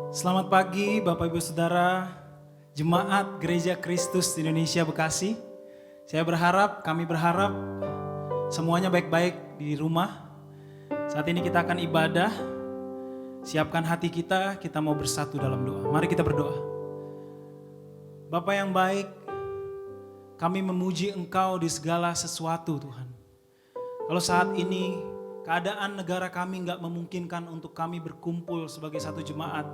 Selamat pagi Bapak Ibu Saudara, Jemaat Gereja Kristus Indonesia Bekasi. Kami berharap semuanya baik-baik di rumah. Saat ini kita akan ibadah. Siapkan hati kita mau bersatu dalam doa. Mari kita berdoa. Bapa yang baik, kami memuji Engkau di segala sesuatu Tuhan. Kalau saat ini keadaan negara kami gak memungkinkan untuk kami berkumpul sebagai satu jemaat,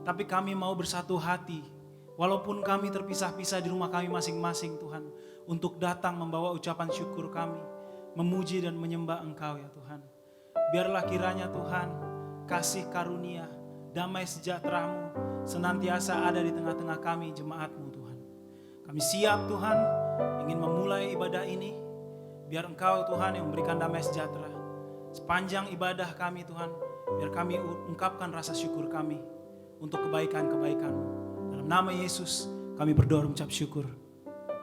tapi kami mau bersatu hati, walaupun kami terpisah-pisah di rumah kami masing-masing Tuhan, untuk datang membawa ucapan syukur kami, memuji dan menyembah Engkau ya Tuhan. Biarlah kiranya Tuhan, kasih karunia, damai sejahtera-Mu senantiasa ada di tengah-tengah kami jemaat-Mu Tuhan. Kami siap Tuhan, ingin memulai ibadah ini, biar Engkau Tuhan yang memberikan damai sejahtera. Sepanjang ibadah kami Tuhan, biar kami ungkapkan rasa syukur kami untuk kebaikan-kebaikan-Mu. Dalam nama Yesus kami berdoa dan mengucap syukur.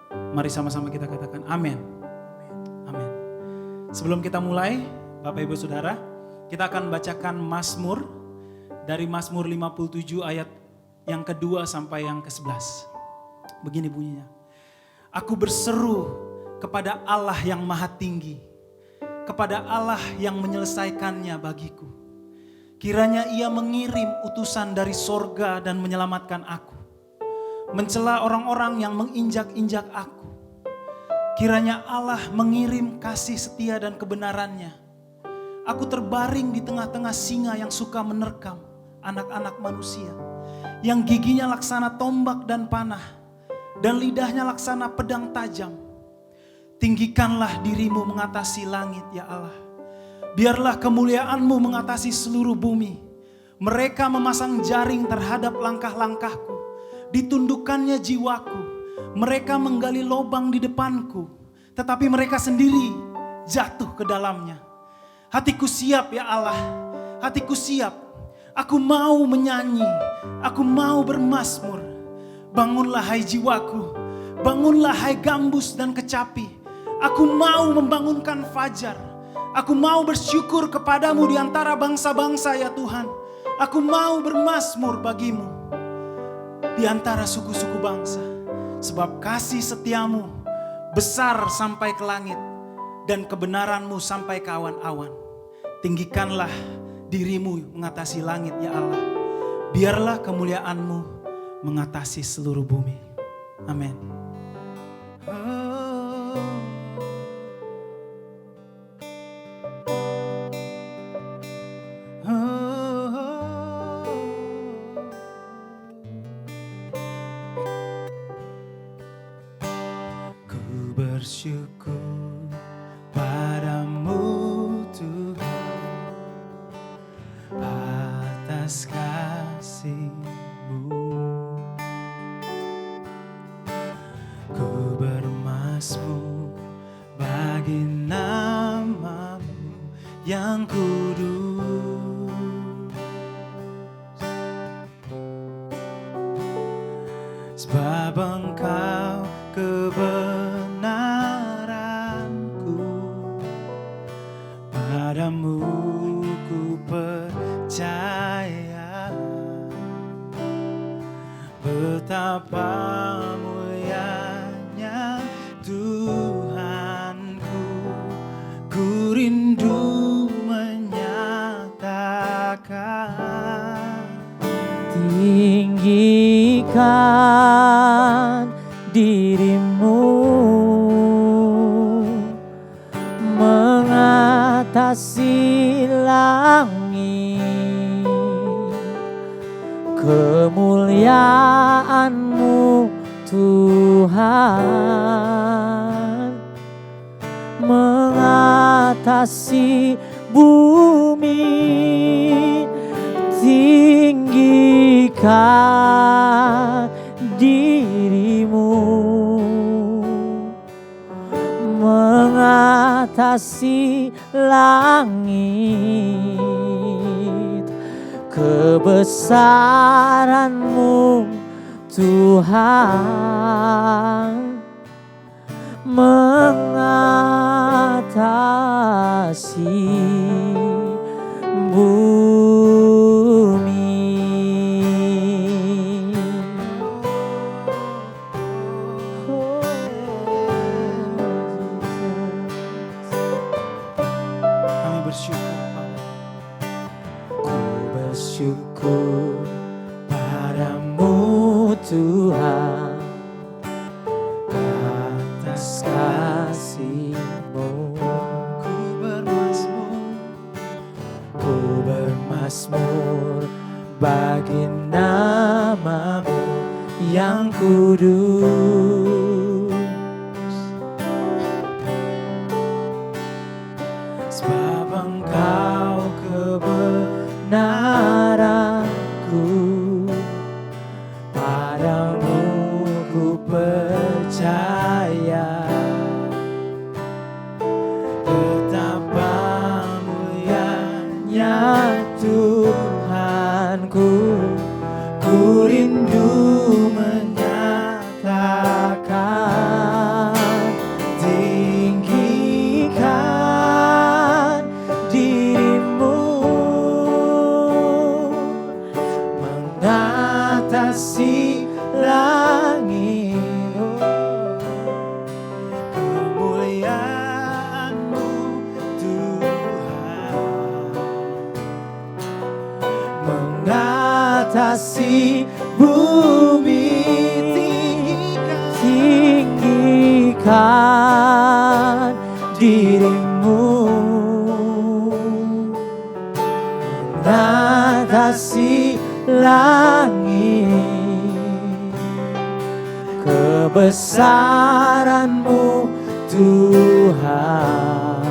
Mari sama-sama kita katakan amin. Amin. Sebelum kita mulai, Bapak Ibu Saudara, kita akan bacakan Mazmur dari Mazmur 57 ayat yang kedua sampai yang ke-11. Begini bunyinya. Aku berseru kepada Allah yang maha tinggi, kepada Allah yang menyelesaikannya bagiku. Kiranya Ia mengirim utusan dari sorga dan menyelamatkan aku, mencela orang-orang yang menginjak-injak aku. Kiranya Allah mengirim kasih setia dan kebenarannya. Aku terbaring di tengah-tengah singa yang suka menerkam anak-anak manusia, yang giginya laksana tombak dan panah, dan lidahnya laksana pedang tajam. Tinggikanlah dirimu mengatasi langit ya Allah. Biarlah kemuliaan-Mu mengatasi seluruh bumi. Mereka memasang jaring terhadap langkah-langkahku. Ditundukkannya jiwaku. Mereka menggali lubang di depanku, tetapi mereka sendiri jatuh ke dalamnya. Hatiku siap ya Allah, hatiku siap. Aku mau menyanyi, aku mau bermazmur. Bangunlah hai jiwaku, bangunlah hai gambus dan kecapi. Aku mau membangunkan fajar. Aku mau bersyukur kepadamu di antara bangsa-bangsa ya Tuhan. Aku mau bermazmur bagimu di antara suku-suku bangsa. Sebab kasih setiamu besar sampai ke langit dan kebenaranmu sampai ke awan-awan. Tinggikanlah dirimu mengatasi langit ya Allah. Biarlah kemuliaanmu mengatasi seluruh bumi. Amin. Bersyukur padamu Tuhan atas kasih-Mu. Ku bermazmur bagi nama-Mu yang kudus. Sebab Engkau padamu ku percaya, betapa mulianya Tuhanku. Ku rindu menyatakan, tinggikan dirimu mengatasi langit, kemuliaan-Mu Tuhan mengatasi bumi. Tinggikan dirimu mengatasi langit, kebesaran-Mu Tuhan mengatasi bumi. bersyukur padamu Tuhan atas kasih-Mu. Ku bermazmur bagi nama-Mu yang kudus. Sebab Engkau kebenaranku, padamu ku percaya. Betapa mulianya Tuhanku, ku rindu menyatakan, tinggikan dirimu mengatasi langit. Kemuliaan-Mu Tuhan mengatasi bumi. Tinggikan dirimu mengatasi langit. Kebesaran-Mu Tuhan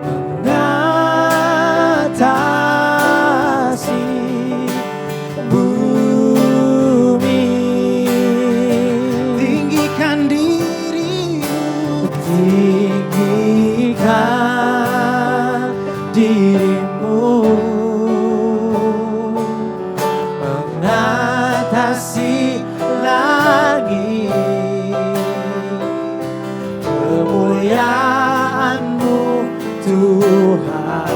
mengatasi bumi. Tinggikan dirimu, tinggikan dirimu mengatasi langit. Kemuliaan-Mu Tuhan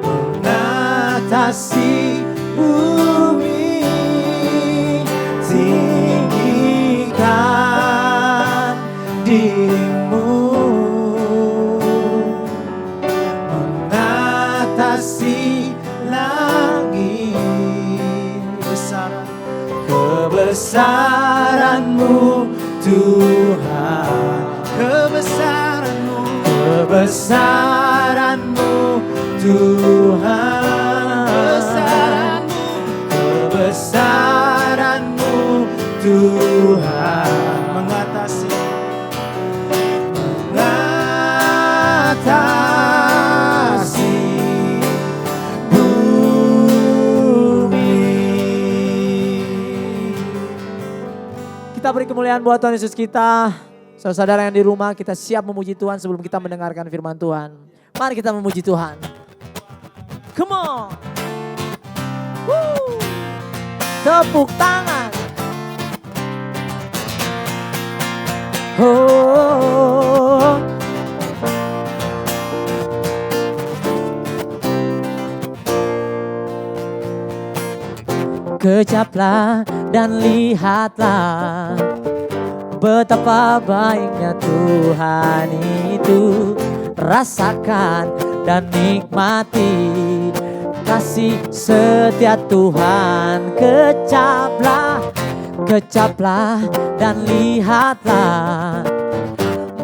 mengatasi bumi. Tinggikan dirimu mengatasi langit. Kebesaran-Mu Tuhan, kebesaran-Mu, kebesaran-Mu Tuhan, kebesaran-Mu Tuhan mengatasi bumi. Kita beri kemuliaan buat Tuhan Yesus kita. Saudara-saudara yang di rumah, kita siap memuji Tuhan sebelum kita mendengarkan firman Tuhan. Mari kita memuji Tuhan. Come on. Woo. Tepuk tangan. Oh. Kejaplah dan lihatlah betapa baiknya Tuhan itu. Rasakan dan nikmati kasih setia Tuhan. Kejaplah, kejaplah dan lihatlah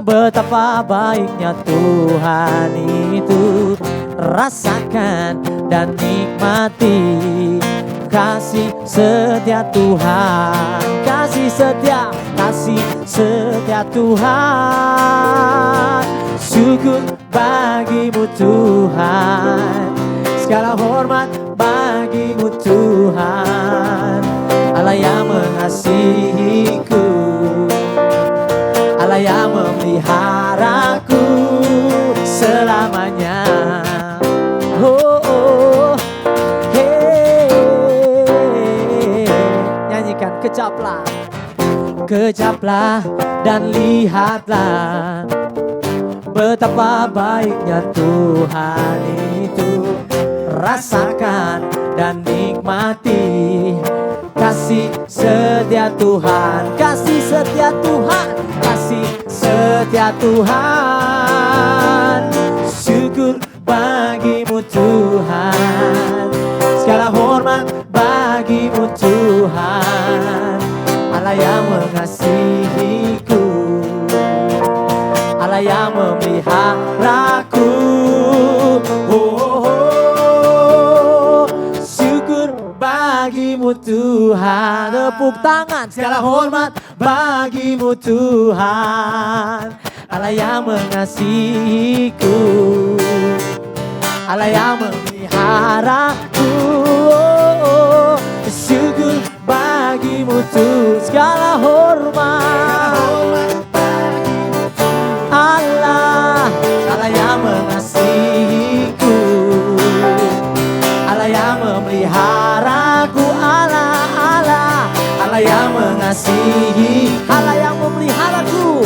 betapa baiknya Tuhan itu. Rasakan dan nikmati kasih setia Tuhan. Kasih setia, kasih setia Tuhan. Syukur bagimu Tuhan, segala hormat bagimu Tuhan. Allah yang mengasihiku, Allah yang memeliharaku selamanya. Oh, oh, hey. Nyanyikan, kejaplah, kejaplah dan lihatlah betapa baiknya Tuhan itu. Rasakan dan nikmati kasih setia Tuhan. Kasih setia Tuhan, kasih setia Tuhan. Syukur bagimu Tuhan, segala hormat bagimu Tuhan, Allah yang mengasihiku, Allah yang memeliharaku. Syukur bagimu Tuhan, tepuk tangan, segala hormat bagimu Tuhan, Allah yang mengasihiku, Allah yang memeliharaku. Syukur bagimu Tuhan, segala hormat Allah, Allah yang mengasihiku, Allah yang memeliharaku. Allah, Allah, Allah yang mengasihi, Allah yang memeliharaku,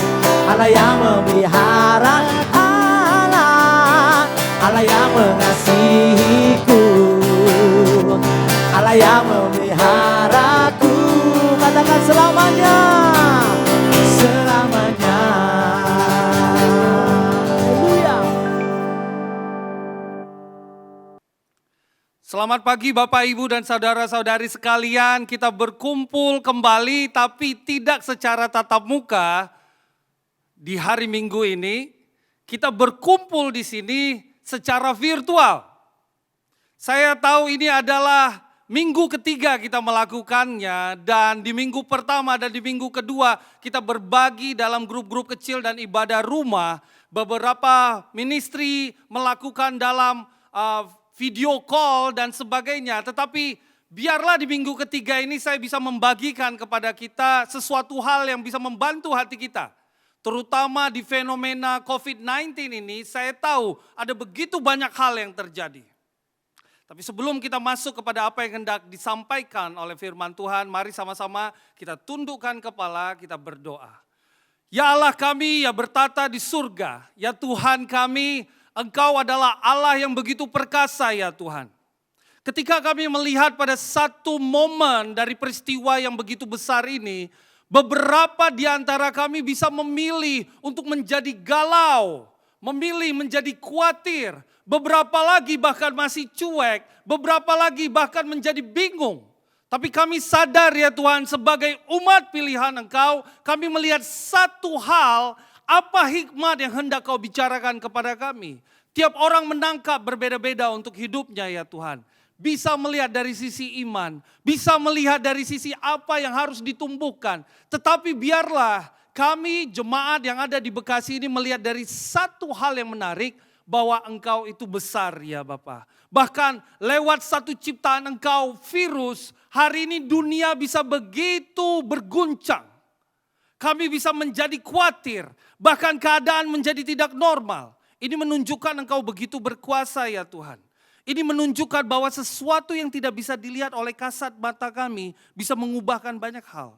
Allah yang memelihara. Allah, Allah yang mengasihiku, Allah yang memeliharaku. Katakan selamanya, selamanya. Haleluya. Selamat pagi Bapak, Ibu, dan saudara-saudari sekalian. Kita berkumpul kembali tapi tidak secara tatap muka di hari Minggu ini. Kita berkumpul di sini secara virtual. Saya tahu ini adalah minggu ketiga kita melakukannya, dan di minggu pertama dan di minggu kedua kita berbagi dalam grup-grup kecil dan ibadah rumah. Beberapa ministry melakukan dalam video call dan sebagainya. Tetapi biarlah di minggu ketiga ini saya bisa membagikan kepada kita sesuatu hal yang bisa membantu hati kita. Terutama di fenomena COVID-19 ini, saya tahu ada begitu banyak hal yang terjadi. Tapi sebelum kita masuk kepada apa yang hendak disampaikan oleh firman Tuhan, mari sama-sama kita tundukkan kepala, kita berdoa. Ya Allah kami yang bertata di surga, ya Tuhan kami, Engkau adalah Allah yang begitu perkasa ya Tuhan. Ketika kami melihat pada satu momen dari peristiwa yang begitu besar ini, beberapa di antara kami bisa memilih untuk menjadi galau, memilih menjadi khawatir, beberapa lagi bahkan masih cuek, beberapa lagi bahkan menjadi bingung. Tapi kami sadar ya Tuhan, sebagai umat pilihan Engkau, kami melihat satu hal, apa hikmat yang hendak Kau bicarakan kepada kami. Tiap orang menangkap berbeda-beda untuk hidupnya ya Tuhan. Bisa melihat dari sisi iman, bisa melihat dari sisi apa yang harus ditumbuhkan. Tetapi biarlah kami jemaat yang ada di Bekasi ini melihat dari satu hal yang menarik, bahwa Engkau itu besar ya Bapa. Bahkan lewat satu ciptaan Engkau, virus, hari ini dunia bisa begitu berguncang. Kami bisa menjadi khawatir, bahkan keadaan menjadi tidak normal. Ini menunjukkan Engkau begitu berkuasa ya Tuhan. Ini menunjukkan bahwa sesuatu yang tidak bisa dilihat oleh kasat mata kami bisa mengubahkan banyak hal.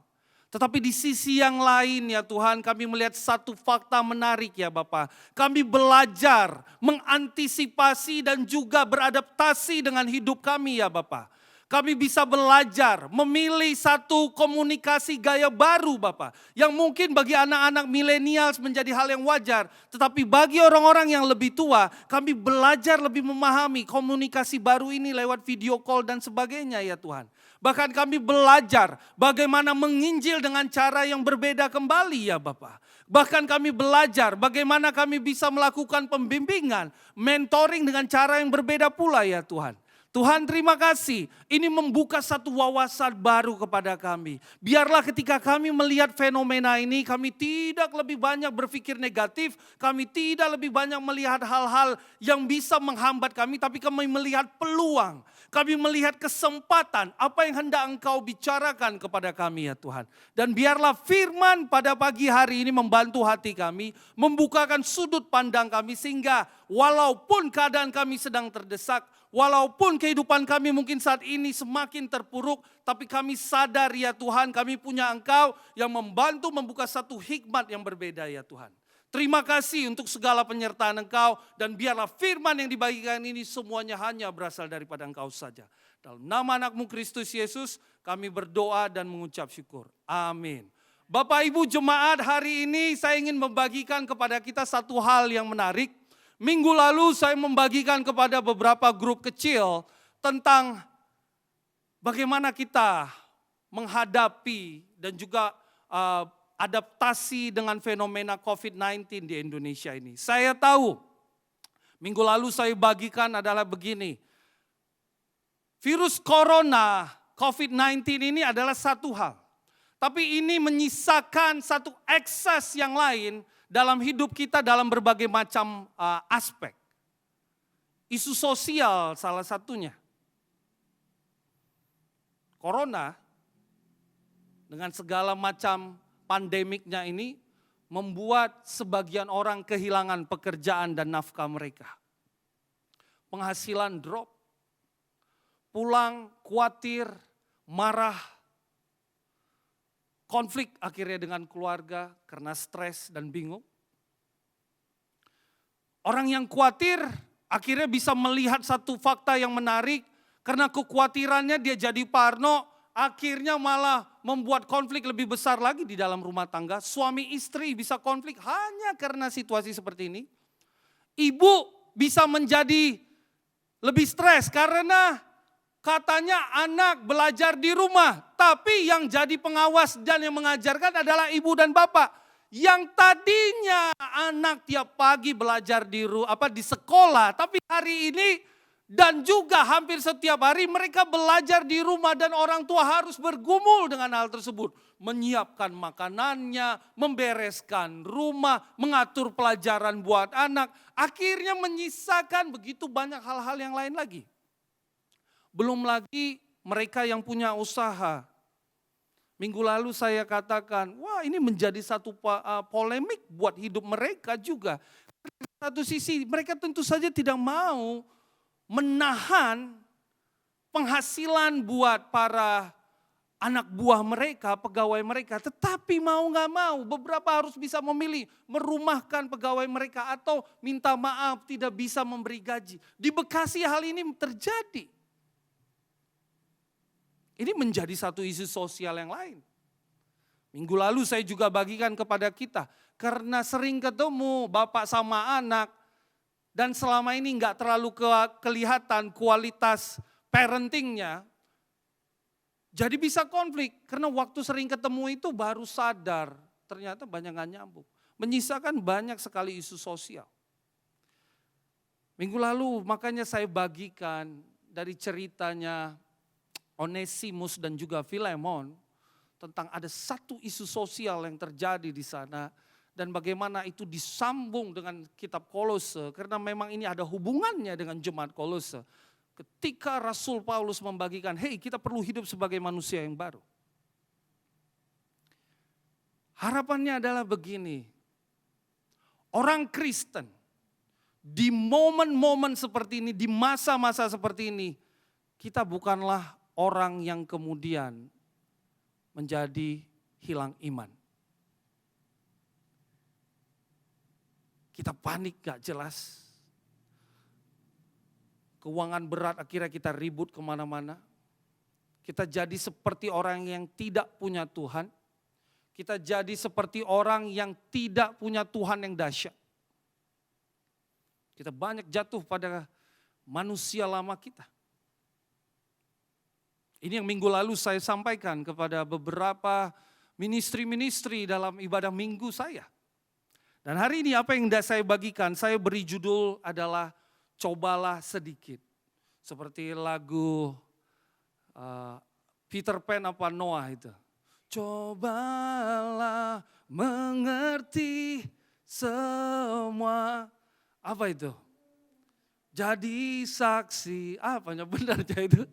Tetapi di sisi yang lain ya Tuhan, kami melihat satu fakta menarik ya Bapa. Kami belajar mengantisipasi dan juga beradaptasi dengan hidup kami ya Bapa. Kami bisa belajar memilih satu komunikasi gaya baru Bapak. Yang mungkin bagi anak-anak milenial menjadi hal yang wajar. Tetapi bagi orang-orang yang lebih tua, kami belajar lebih memahami komunikasi baru ini lewat video call dan sebagainya ya Tuhan. Bahkan kami belajar bagaimana menginjil dengan cara yang berbeda kembali ya Bapak. Bahkan kami belajar bagaimana kami bisa melakukan pembimbingan, mentoring dengan cara yang berbeda pula ya Tuhan. Tuhan terima kasih, ini membuka satu wawasan baru kepada kami. Biarlah ketika kami melihat fenomena ini, kami tidak lebih banyak berpikir negatif, kami tidak lebih banyak melihat hal-hal yang bisa menghambat kami, tapi kami melihat peluang. Kami melihat kesempatan, apa yang hendak Engkau bicarakan kepada kami ya Tuhan. Dan biarlah firman pada pagi hari ini membantu hati kami, membukakan sudut pandang kami sehingga walaupun keadaan kami sedang terdesak, walaupun kehidupan kami mungkin saat ini semakin terpuruk, tapi kami sadar ya Tuhan, kami punya Engkau yang membantu membuka satu hikmat yang berbeda ya Tuhan. Terima kasih untuk segala penyertaan Engkau dan biarlah firman yang dibagikan ini semuanya hanya berasal daripada Engkau saja. Dalam nama anak-Mu Kristus Yesus kami berdoa dan mengucap syukur. Amin. Bapak Ibu jemaat, hari ini saya ingin membagikan kepada kita satu hal yang menarik. Minggu lalu saya membagikan kepada beberapa grup kecil tentang bagaimana kita menghadapi dan juga adaptasi dengan fenomena COVID-19 di Indonesia ini. Saya tahu, minggu lalu saya bagikan adalah begini. Virus corona COVID-19 ini adalah satu hal. Tapi ini menyisakan satu ekses yang lain dalam hidup kita dalam berbagai macam aspek. Isu sosial salah satunya. Corona dengan segala macam pandemiknya ini membuat sebagian orang kehilangan pekerjaan dan nafkah mereka. Penghasilan drop, pulang khawatir, marah, konflik akhirnya dengan keluarga karena stres dan bingung. Orang yang khawatir akhirnya bisa melihat satu fakta yang menarik, karena kekhawatirannya dia jadi parno, akhirnya malah membuat konflik lebih besar lagi di dalam rumah tangga. Suami istri bisa konflik hanya karena situasi seperti ini. Ibu bisa menjadi lebih stres karena katanya anak belajar di rumah, tapi yang jadi pengawas dan yang mengajarkan adalah ibu dan bapak. Yang tadinya anak tiap pagi belajar di sekolah, tapi hari ini dan juga hampir setiap hari mereka belajar di rumah dan orang tua harus bergumul dengan hal tersebut. Menyiapkan makanannya, membereskan rumah, mengatur pelajaran buat anak. Akhirnya menyisakan begitu banyak hal-hal yang lain lagi. Belum lagi mereka yang punya usaha. Minggu lalu saya katakan, wah ini menjadi satu polemik buat hidup mereka juga. Satu sisi mereka tentu saja tidak mau menahan penghasilan buat para anak buah mereka, pegawai mereka. Tetapi mau gak mau beberapa harus bisa memilih merumahkan pegawai mereka atau minta maaf tidak bisa memberi gaji. Di Bekasi hal ini terjadi. Ini menjadi satu isu sosial yang lain. Minggu lalu saya juga bagikan kepada kita. Karena sering ketemu bapak sama anak. Dan selama ini enggak terlalu kelihatan kualitas parentingnya. Jadi bisa konflik. Karena waktu sering ketemu itu baru sadar. Ternyata banyak gak nyambung. Menyisakan banyak sekali isu sosial. Minggu lalu makanya saya bagikan dari ceritanya Onesimus dan juga Filemon tentang ada satu isu sosial yang terjadi di sana dan bagaimana itu disambung dengan kitab Kolose karena memang ini ada hubungannya dengan jemaat Kolose. Ketika Rasul Paulus membagikan, hey kita perlu hidup sebagai manusia yang baru. Harapannya adalah begini, orang Kristen di momen-momen seperti ini, di masa-masa seperti ini, kita bukanlah orang yang kemudian menjadi hilang iman. Kita panik gak jelas. Keuangan berat akhirnya kita ribut kemana-mana. Kita jadi seperti orang yang tidak punya Tuhan. Kita jadi seperti orang yang tidak punya Tuhan yang dahsyat. Kita banyak jatuh pada manusia lama kita. Ini yang minggu lalu saya sampaikan kepada beberapa ministry-ministry dalam ibadah minggu saya. Dan hari ini apa yang saya bagikan, saya beri judul adalah Cobalah Sedikit. Seperti lagu Peter Pan apa Noah itu. Cobalah mengerti semua. Apa itu? Jadi saksi, apanya benarnya itu?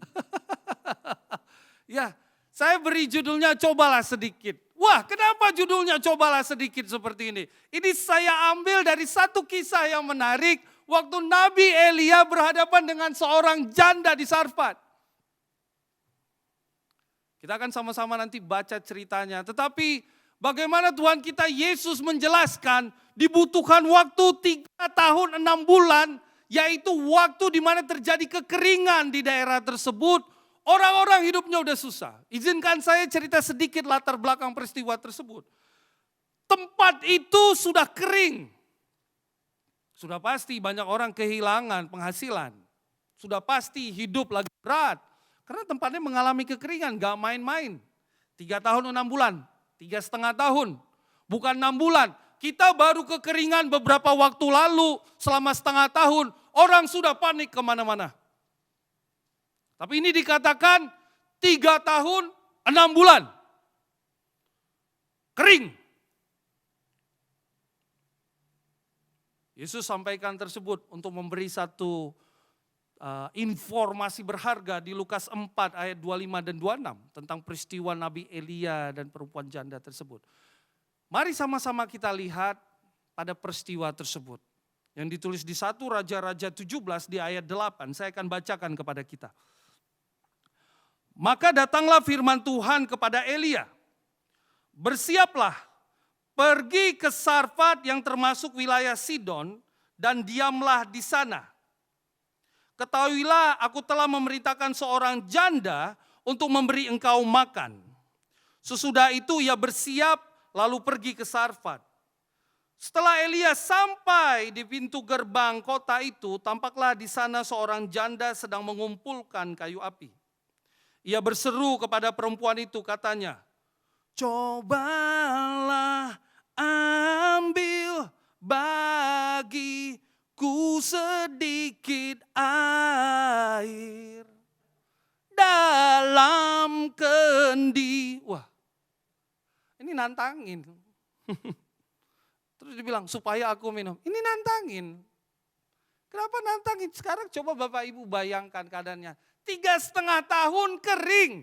Ya, saya beri judulnya Cobalah Sedikit. Wah, kenapa judulnya Cobalah Sedikit seperti ini? Ini saya ambil dari satu kisah yang menarik waktu Nabi Elia berhadapan dengan seorang janda di Sarfat. Kita akan sama-sama nanti baca ceritanya. Tetapi bagaimana Tuhan kita Yesus menjelaskan dibutuhkan waktu 3 tahun 6 bulan, yaitu waktu di mana terjadi kekeringan di daerah tersebut. Orang-orang hidupnya udah susah. Izinkan saya cerita sedikit latar belakang peristiwa tersebut. Tempat itu sudah kering. Sudah pasti banyak orang kehilangan penghasilan. Sudah pasti hidup lagi berat. Karena tempatnya mengalami kekeringan, gak main-main. 3 tahun 6 bulan, 3,5 tahun. Bukan 6 bulan. Kita baru kekeringan beberapa waktu lalu selama setengah tahun. Orang sudah panik kemana-mana. Tapi ini dikatakan 3 tahun 6 bulan. Kering. Yesus sampaikan tersebut untuk memberi satu informasi berharga di Lukas 4 ayat 25 dan 26 tentang peristiwa Nabi Elia dan perempuan janda tersebut. Mari sama-sama kita lihat pada peristiwa tersebut. Yang ditulis di 1 Raja-Raja 17 di ayat 8, saya akan bacakan kepada kita. Maka datanglah firman Tuhan kepada Elia. Bersiaplah, pergi ke Sarfat yang termasuk wilayah Sidon dan diamlah di sana. Ketahuilah aku telah memerintahkan seorang janda untuk memberi engkau makan. Sesudah itu ia bersiap lalu pergi ke Sarfat. Setelah Elia sampai di pintu gerbang kota itu, tampaklah di sana seorang janda sedang mengumpulkan kayu api. Ia berseru kepada perempuan itu, katanya, cobalah ambil bagiku sedikit air dalam kendi. Wah, ini nantangin. Terus dibilang, supaya aku minum. Ini nantangin. Kenapa nantangin? Sekarang coba Bapak Ibu bayangkan keadaannya. 3,5 tahun kering.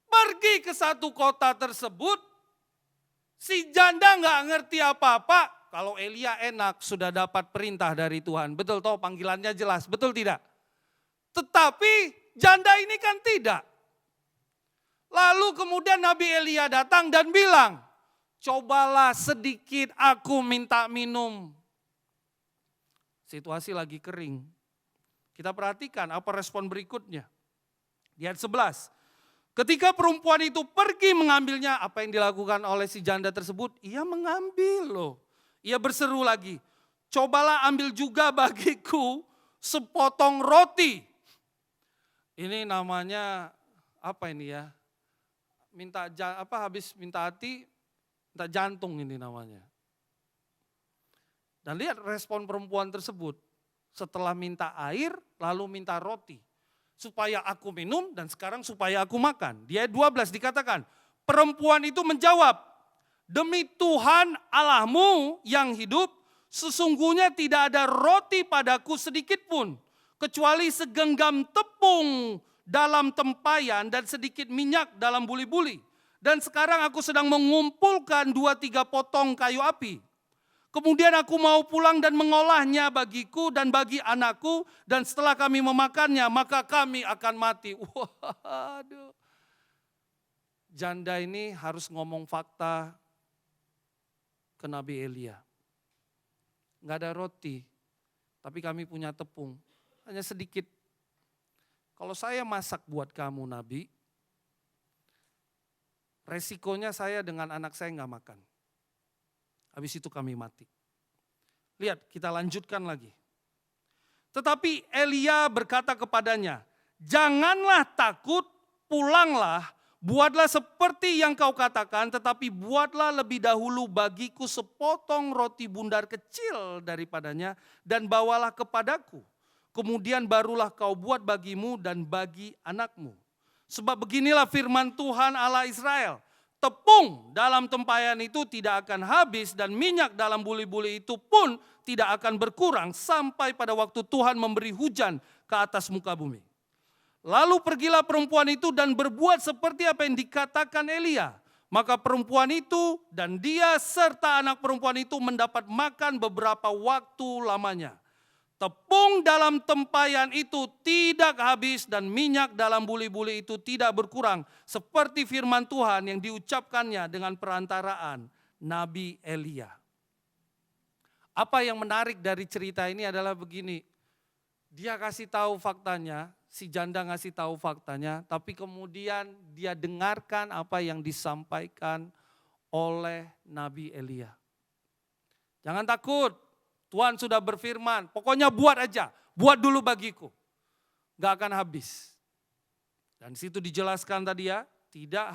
Pergi ke satu kota tersebut, si janda nggak ngerti apa-apa. Kalau Elia enak, sudah dapat perintah dari Tuhan. Betul toh, panggilannya jelas, betul tidak? Tetapi janda ini kan tidak. Lalu kemudian Nabi Elia datang dan bilang, cobalah sedikit aku minta minum. Situasi lagi kering. Kita perhatikan apa respon berikutnya. Di ayat 11. Ketika perempuan itu pergi mengambilnya, apa yang dilakukan oleh si janda tersebut? Ia mengambil loh. Ia berseru lagi, cobalah ambil juga bagiku sepotong roti. Ini namanya apa ini ya? Habis minta hati, minta jantung ini namanya. Dan lihat respon perempuan tersebut. Setelah minta air, lalu minta roti. Supaya aku minum dan sekarang supaya aku makan. Di ayat 12 dikatakan, perempuan itu menjawab, demi Tuhan Allahmu yang hidup, sesungguhnya tidak ada roti padaku sedikit pun, kecuali segenggam tepung dalam tempayan dan sedikit minyak dalam buli-buli. Dan sekarang aku sedang mengumpulkan 2-3 potong kayu api. Kemudian aku mau pulang dan mengolahnya bagiku dan bagi anakku, dan setelah kami memakannya maka kami akan mati. Waduh. Janda ini harus ngomong fakta ke Nabi Elia. Enggak ada roti, tapi kami punya tepung, hanya sedikit. Kalau saya masak buat kamu Nabi, resikonya saya dengan anak saya enggak makan. Habis itu kami mati. Lihat, kita lanjutkan lagi. Tetapi Elia berkata kepadanya, janganlah takut, pulanglah, buatlah seperti yang kau katakan, tetapi buatlah lebih dahulu bagiku sepotong roti bundar kecil daripadanya dan bawalah kepadaku. Kemudian barulah kau buat bagimu dan bagi anakmu. Sebab beginilah firman Tuhan Allah Israel. Tepung dalam tempayan itu tidak akan habis dan minyak dalam buli-buli itu pun tidak akan berkurang sampai pada waktu Tuhan memberi hujan ke atas muka bumi. Lalu pergilah perempuan itu dan berbuat seperti apa yang dikatakan Elia. Maka perempuan itu dan dia serta anak perempuan itu mendapat makan beberapa waktu lamanya. Tepung dalam tempayan itu tidak habis dan minyak dalam buli-buli itu tidak berkurang. Seperti firman Tuhan yang diucapkannya dengan perantaraan Nabi Elia. Apa yang menarik dari cerita ini adalah begini. Dia kasih tahu faktanya, si janda ngasih tahu faktanya, tapi kemudian dia dengarkan apa yang disampaikan oleh Nabi Elia. Jangan takut. Tuhan sudah berfirman, pokoknya buat aja, buat dulu bagiku. Gak akan habis. Dan situ dijelaskan tadi ya, tidak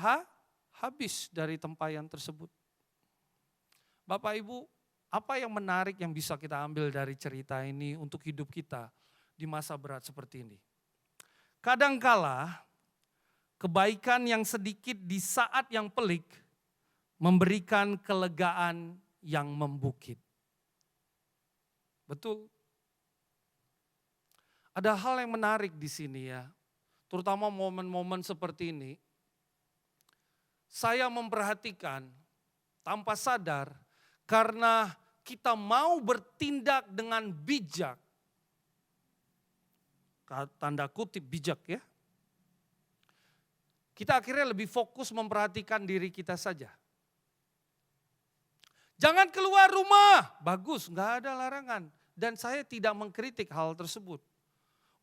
habis dari tempayan tersebut. Bapak Ibu, apa yang menarik yang bisa kita ambil dari cerita ini untuk hidup kita di masa berat seperti ini? Kadangkala kebaikan yang sedikit di saat yang pelik memberikan kelegaan yang membukit. Betul. Ada hal yang menarik di sini ya, terutama momen-momen seperti ini. Saya memperhatikan tanpa sadar karena kita mau bertindak dengan bijak. Tanda kutip bijak ya. Kita akhirnya lebih fokus memperhatikan diri kita saja. Jangan keluar rumah, bagus, nggak ada larangan. Dan saya tidak mengkritik hal tersebut.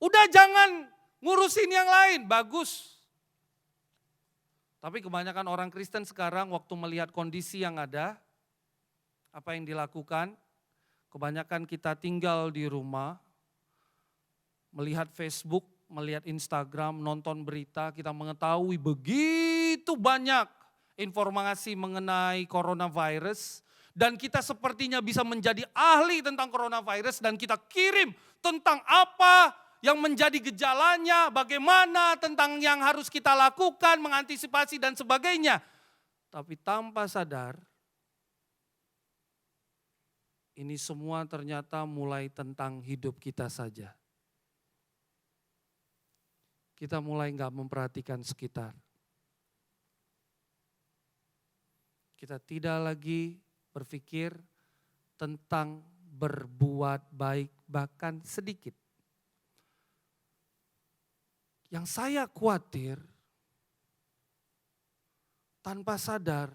Udah jangan ngurusin yang lain, bagus. Tapi kebanyakan orang Kristen sekarang waktu melihat kondisi yang ada, apa yang dilakukan? Kebanyakan kita tinggal di rumah, melihat Facebook, melihat Instagram, nonton berita, kita mengetahui begitu banyak informasi mengenai coronavirus. Dan kita sepertinya bisa menjadi ahli tentang coronavirus dan kita kirim tentang apa yang menjadi gejalanya, bagaimana tentang yang harus kita lakukan, mengantisipasi dan sebagainya. Tapi tanpa sadar, ini semua ternyata mulai tentang hidup kita saja. Kita mulai nggak memperhatikan sekitar. Kita tidak lagi berpikir tentang berbuat baik bahkan sedikit. Yang saya khawatir, tanpa sadar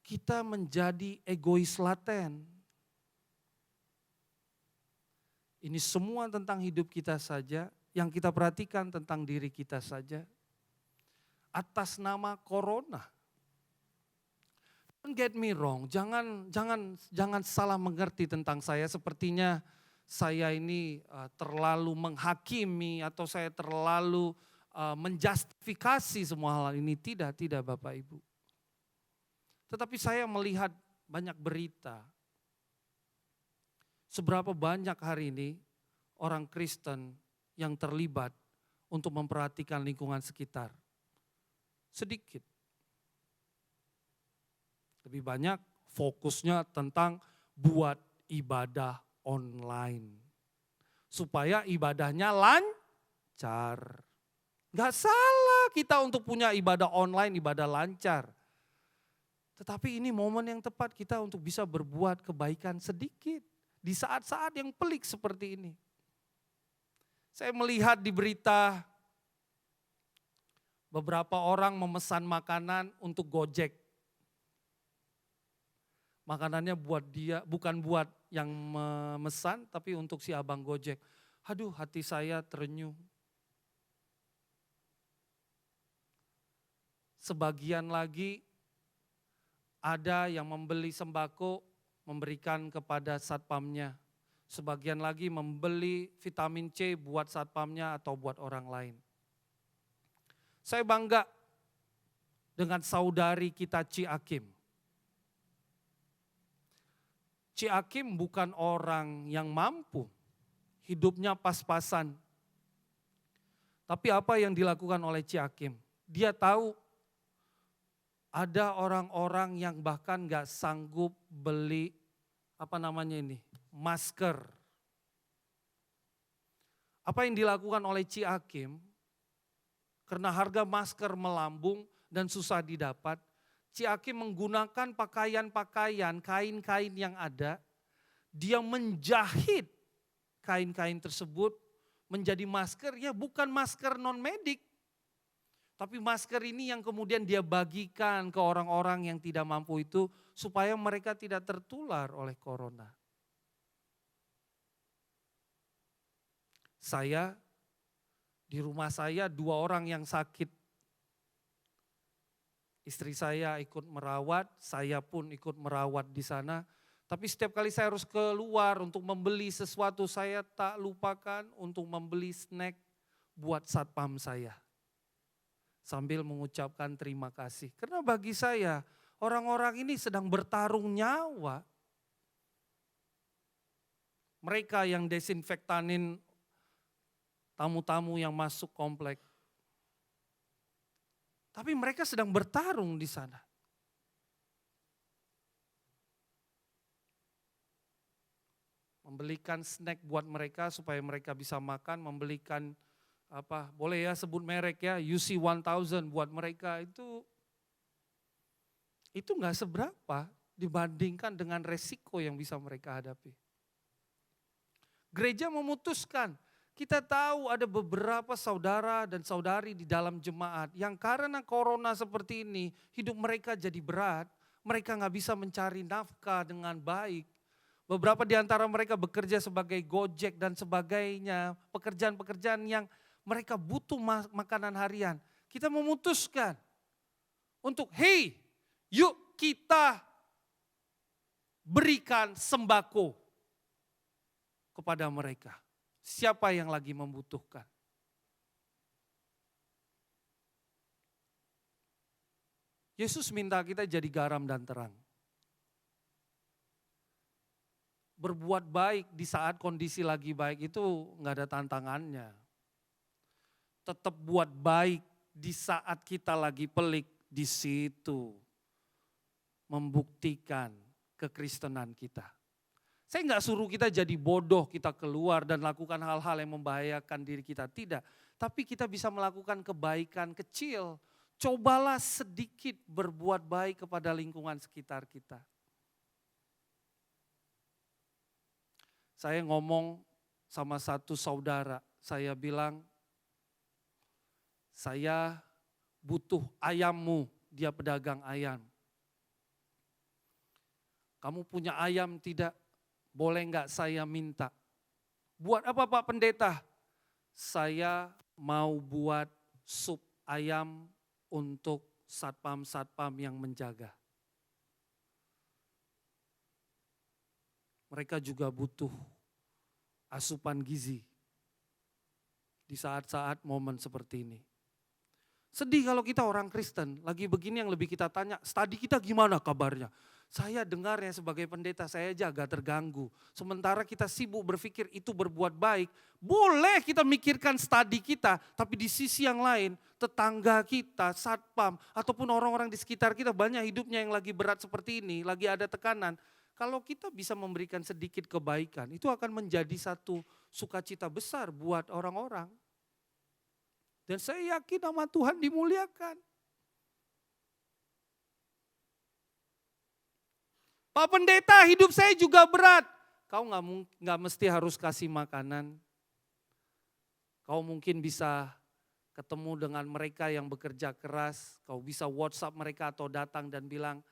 kita menjadi egois laten. Ini semua tentang hidup kita saja, yang kita perhatikan tentang diri kita saja. Atas nama corona. Don't get me wrong, jangan salah mengerti tentang saya. Sepertinya saya ini terlalu menghakimi atau saya terlalu menjustifikasi semua hal ini. Tidak Bapak Ibu. Tetapi saya melihat banyak berita. Seberapa banyak hari ini orang Kristen yang terlibat untuk memperhatikan lingkungan sekitar. Sedikit. Lebih banyak fokusnya tentang buat ibadah online. Supaya ibadahnya lancar. Gak salah kita untuk punya ibadah online, ibadah lancar. Tetapi ini momen yang tepat kita untuk bisa berbuat kebaikan sedikit. Di saat-saat yang pelik seperti ini. Saya melihat di berita beberapa orang memesan makanan untuk Gojek. Makanannya buat dia, bukan buat yang memesan, tapi untuk si abang Gojek. Aduh, hati saya terenyuh. Sebagian lagi ada yang membeli sembako, memberikan kepada satpamnya. Sebagian lagi membeli vitamin C buat satpamnya atau buat orang lain. Saya bangga dengan saudari kita Ci Akim. Ci Akim bukan orang yang mampu, hidupnya pas-pasan. Tapi apa yang dilakukan oleh Ci Akim? Dia tahu ada orang-orang yang bahkan gak sanggup beli masker. Apa yang dilakukan oleh Ci Akim? Karena harga masker melambung dan susah didapat, Ci Akim menggunakan pakaian-pakaian, kain-kain yang ada, dia menjahit kain-kain tersebut menjadi masker, ya bukan masker non-medik, tapi masker ini yang kemudian dia bagikan ke orang-orang yang tidak mampu itu supaya mereka tidak tertular oleh corona. Di rumah saya 2 orang yang sakit. Istri saya ikut merawat, saya pun ikut merawat di sana. Tapi setiap kali saya harus keluar untuk membeli sesuatu, saya tak lupakan untuk membeli snack buat satpam saya. Sambil mengucapkan terima kasih. Karena bagi saya, orang-orang ini sedang bertarung nyawa. Mereka yang desinfektanin tamu-tamu yang masuk komplek. Tapi mereka sedang bertarung di sana. Membelikan snack buat mereka supaya mereka bisa makan, membelikan boleh ya sebut merek ya, UC 1000 buat mereka itu enggak seberapa dibandingkan dengan resiko yang bisa mereka hadapi. Gereja memutuskan, kita tahu ada beberapa saudara dan saudari di dalam jemaat yang karena corona seperti ini, hidup mereka jadi berat, mereka nggak bisa mencari nafkah dengan baik. Beberapa di antara mereka bekerja sebagai Gojek dan sebagainya, pekerjaan-pekerjaan yang mereka butuh makanan harian. Kita memutuskan untuk, hey, yuk kita berikan sembako kepada mereka. Siapa yang lagi membutuhkan? Yesus minta kita jadi garam dan terang. Berbuat baik di saat kondisi lagi baik itu nggak ada tantangannya. Tetap buat baik di saat kita lagi pelik, di situ membuktikan kekristenan kita. Saya nggak suruh kita jadi bodoh, kita keluar dan lakukan hal-hal yang membahayakan diri kita, tidak. Tapi kita bisa melakukan kebaikan kecil. Cobalah sedikit berbuat baik kepada lingkungan sekitar kita. Saya ngomong sama satu saudara, saya bilang, saya butuh ayammu, dia pedagang ayam. Kamu punya ayam tidak? Boleh enggak saya minta? Buat apa Pak Pendeta? Saya mau buat sup ayam untuk satpam-satpam yang menjaga. Mereka juga butuh asupan gizi di saat-saat momen seperti ini. Sedih kalau kita orang Kristen, lagi begini yang lebih kita tanya, studi kita gimana kabarnya? Saya dengarnya sebagai pendeta, saya aja agak terganggu. Sementara kita sibuk berpikir itu berbuat baik, boleh kita mikirkan studi kita, tapi di sisi yang lain, tetangga kita, satpam, ataupun orang-orang di sekitar kita banyak hidupnya yang lagi berat seperti ini, lagi ada tekanan. Kalau kita bisa memberikan sedikit kebaikan, itu akan menjadi satu sukacita besar buat orang-orang. Dan saya yakin nama Tuhan dimuliakan. Pak Pendeta, hidup saya juga berat. Kau nggak mesti harus kasih makanan. Kau mungkin bisa ketemu dengan mereka yang bekerja keras. Kau bisa WhatsApp mereka atau datang dan bilang,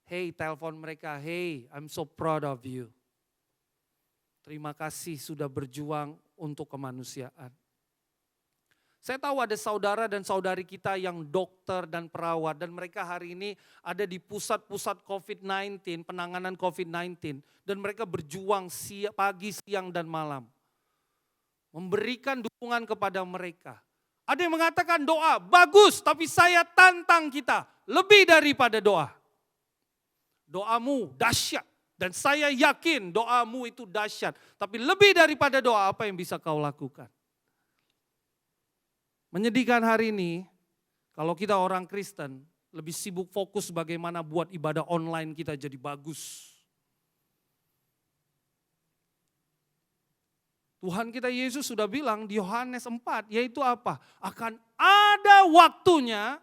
hey, telepon mereka, hey, I'm so proud of you. Terima kasih sudah berjuang untuk kemanusiaan. Saya tahu ada saudara dan saudari kita yang dokter dan perawat dan mereka hari ini ada di pusat-pusat COVID-19, penanganan COVID-19. Dan mereka berjuang pagi, siang, dan malam. Memberikan dukungan kepada mereka. Ada yang mengatakan doa, bagus, tapi saya tantang kita lebih daripada doa. Doamu dahsyat dan saya yakin doamu itu dahsyat. Tapi lebih daripada doa apa yang bisa kau lakukan? Menyedihkan hari ini, kalau kita orang Kristen, lebih sibuk fokus bagaimana buat ibadah online kita jadi bagus. Tuhan kita Yesus sudah bilang di Yohanes 4, yaitu apa? Akan ada waktunya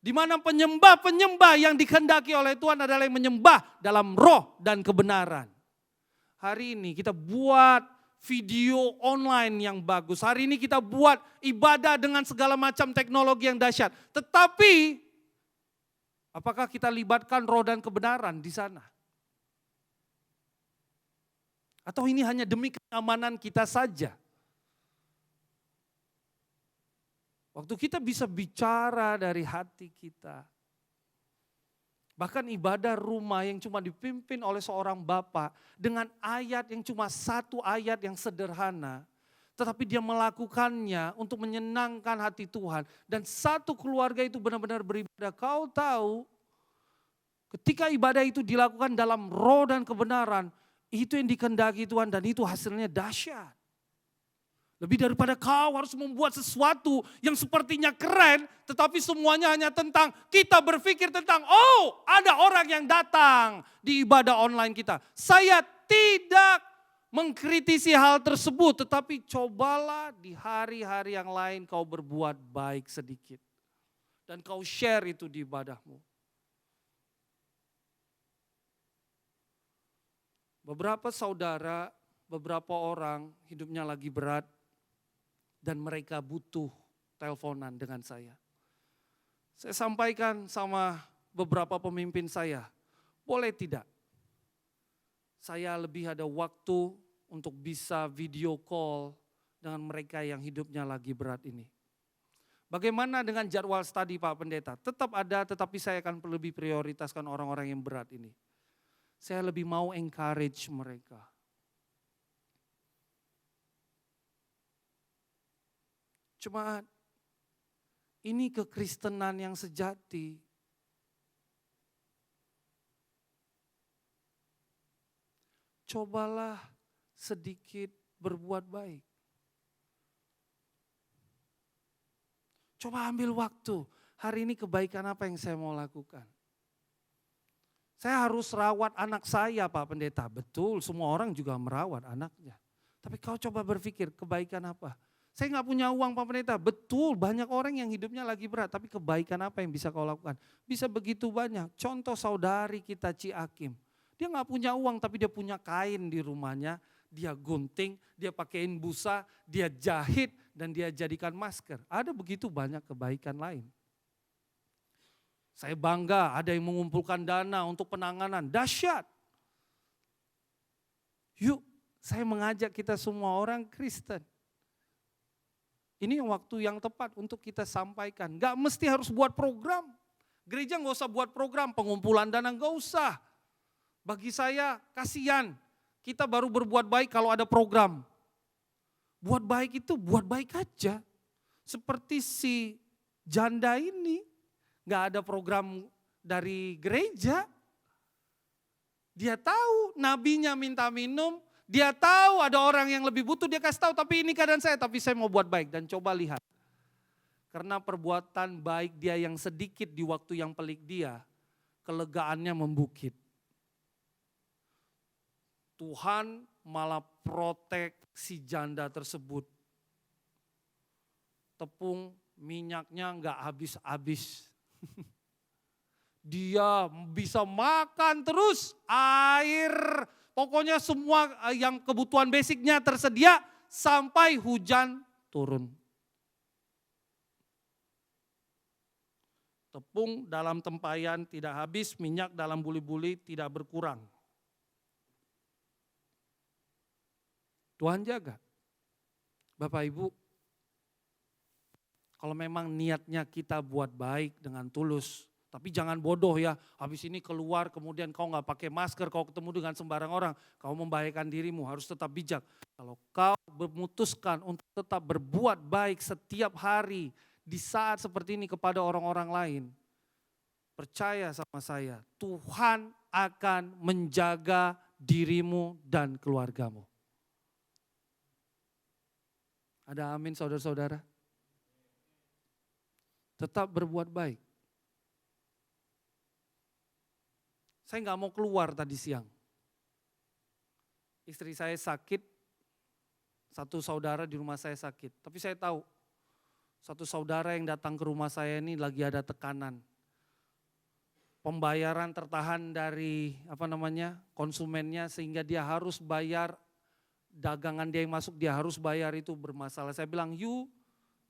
di mana penyembah-penyembah yang dikehendaki oleh Tuhan adalah yang menyembah dalam roh dan kebenaran. Hari ini kita buat video online yang bagus. Hari ini kita buat ibadah dengan segala macam teknologi yang dahsyat. Tetapi, apakah kita libatkan roh dan kebenaran di sana? Atau ini hanya demi kenyamanan kita saja? Waktu kita bisa bicara dari hati kita, Bahkan ibadah rumah yang cuma dipimpin oleh seorang bapak dengan ayat yang cuma satu ayat yang sederhana. Tetapi dia melakukannya untuk menyenangkan hati Tuhan. Dan satu keluarga itu benar-benar beribadah. Kau tahu ketika ibadah itu dilakukan dalam roh dan kebenaran. Itu yang dikehendaki Tuhan dan itu hasilnya dahsyat. Lebih daripada kau harus membuat sesuatu yang sepertinya keren, tetapi semuanya hanya tentang kita berpikir tentang, oh ada orang yang datang di ibadah online kita. Saya tidak mengkritisi hal tersebut, tetapi cobalah di hari-hari yang lain kau berbuat baik sedikit. Dan kau share itu di ibadahmu. Beberapa saudara, beberapa orang hidupnya lagi berat, dan mereka butuh teleponan dengan saya. Saya sampaikan sama beberapa pemimpin saya, boleh tidak? Saya lebih ada waktu untuk bisa video call dengan mereka yang hidupnya lagi berat ini. Bagaimana dengan jadwal studi Pak Pendeta? Tetap ada, tetapi saya akan lebih prioritaskan orang-orang yang berat ini. Saya lebih mau encourage mereka. Jemaat, ini kekristenan yang sejati. Cobalah sedikit berbuat baik. Coba ambil waktu, hari ini kebaikan apa yang saya mau lakukan? Saya harus rawat anak saya Pak Pendeta. Betul, semua orang juga merawat anaknya. Tapi kau coba berpikir kebaikan apa? Saya nggak punya uang Pak Pendeta, betul banyak orang yang hidupnya lagi berat, tapi kebaikan apa yang bisa kau lakukan? Bisa begitu banyak, contoh saudari kita Ci Akim, dia nggak punya uang tapi dia punya kain di rumahnya, dia gunting, dia pakaiin busa, dia jahit dan dia jadikan masker. Ada begitu banyak kebaikan lain. Saya bangga ada yang mengumpulkan dana untuk penanganan, dahsyat. Yuk, saya mengajak kita semua orang Kristen. Ini waktu yang tepat untuk kita sampaikan. Gak mesti harus buat program. Gereja gak usah buat program, pengumpulan dana gak usah. Bagi saya kasihan, kita baru berbuat baik kalau ada program. Buat baik itu buat baik aja. Seperti si janda ini, gak ada program dari gereja. Dia tahu nabinya minta minum, dia tahu ada orang yang lebih butuh, dia kasih tahu, tapi ini keadaan saya, tapi saya mau buat baik. Dan coba lihat, karena perbuatan baik dia yang sedikit di waktu yang pelik dia, kelegaannya membukit. Tuhan malah protek si janda tersebut. Tepung minyaknya enggak habis-habis. Dia bisa makan terus, air, pokoknya semua yang kebutuhan basicnya tersedia sampai hujan turun. Tepung dalam tempayan tidak habis, minyak dalam buli-buli tidak berkurang. Tuhan jaga. Bapak Ibu, kalau memang niatnya kita buat baik dengan tulus, tapi jangan bodoh ya, habis ini keluar kemudian kau gak pakai masker, kau ketemu dengan sembarang orang, kau membahayakan dirimu, harus tetap bijak. Kalau kau memutuskan untuk tetap berbuat baik setiap hari di saat seperti ini kepada orang-orang lain, percaya sama saya, Tuhan akan menjaga dirimu dan keluargamu. Ada amin saudara-saudara? Tetap berbuat baik. Saya nggak mau keluar tadi siang. Istri saya sakit, satu saudara di rumah saya sakit. Tapi saya tahu, satu saudara yang datang ke rumah saya ini lagi ada tekanan. Pembayaran tertahan dari konsumennya sehingga dia harus bayar dagangan dia yang masuk, dia harus bayar, itu bermasalah. Saya bilang,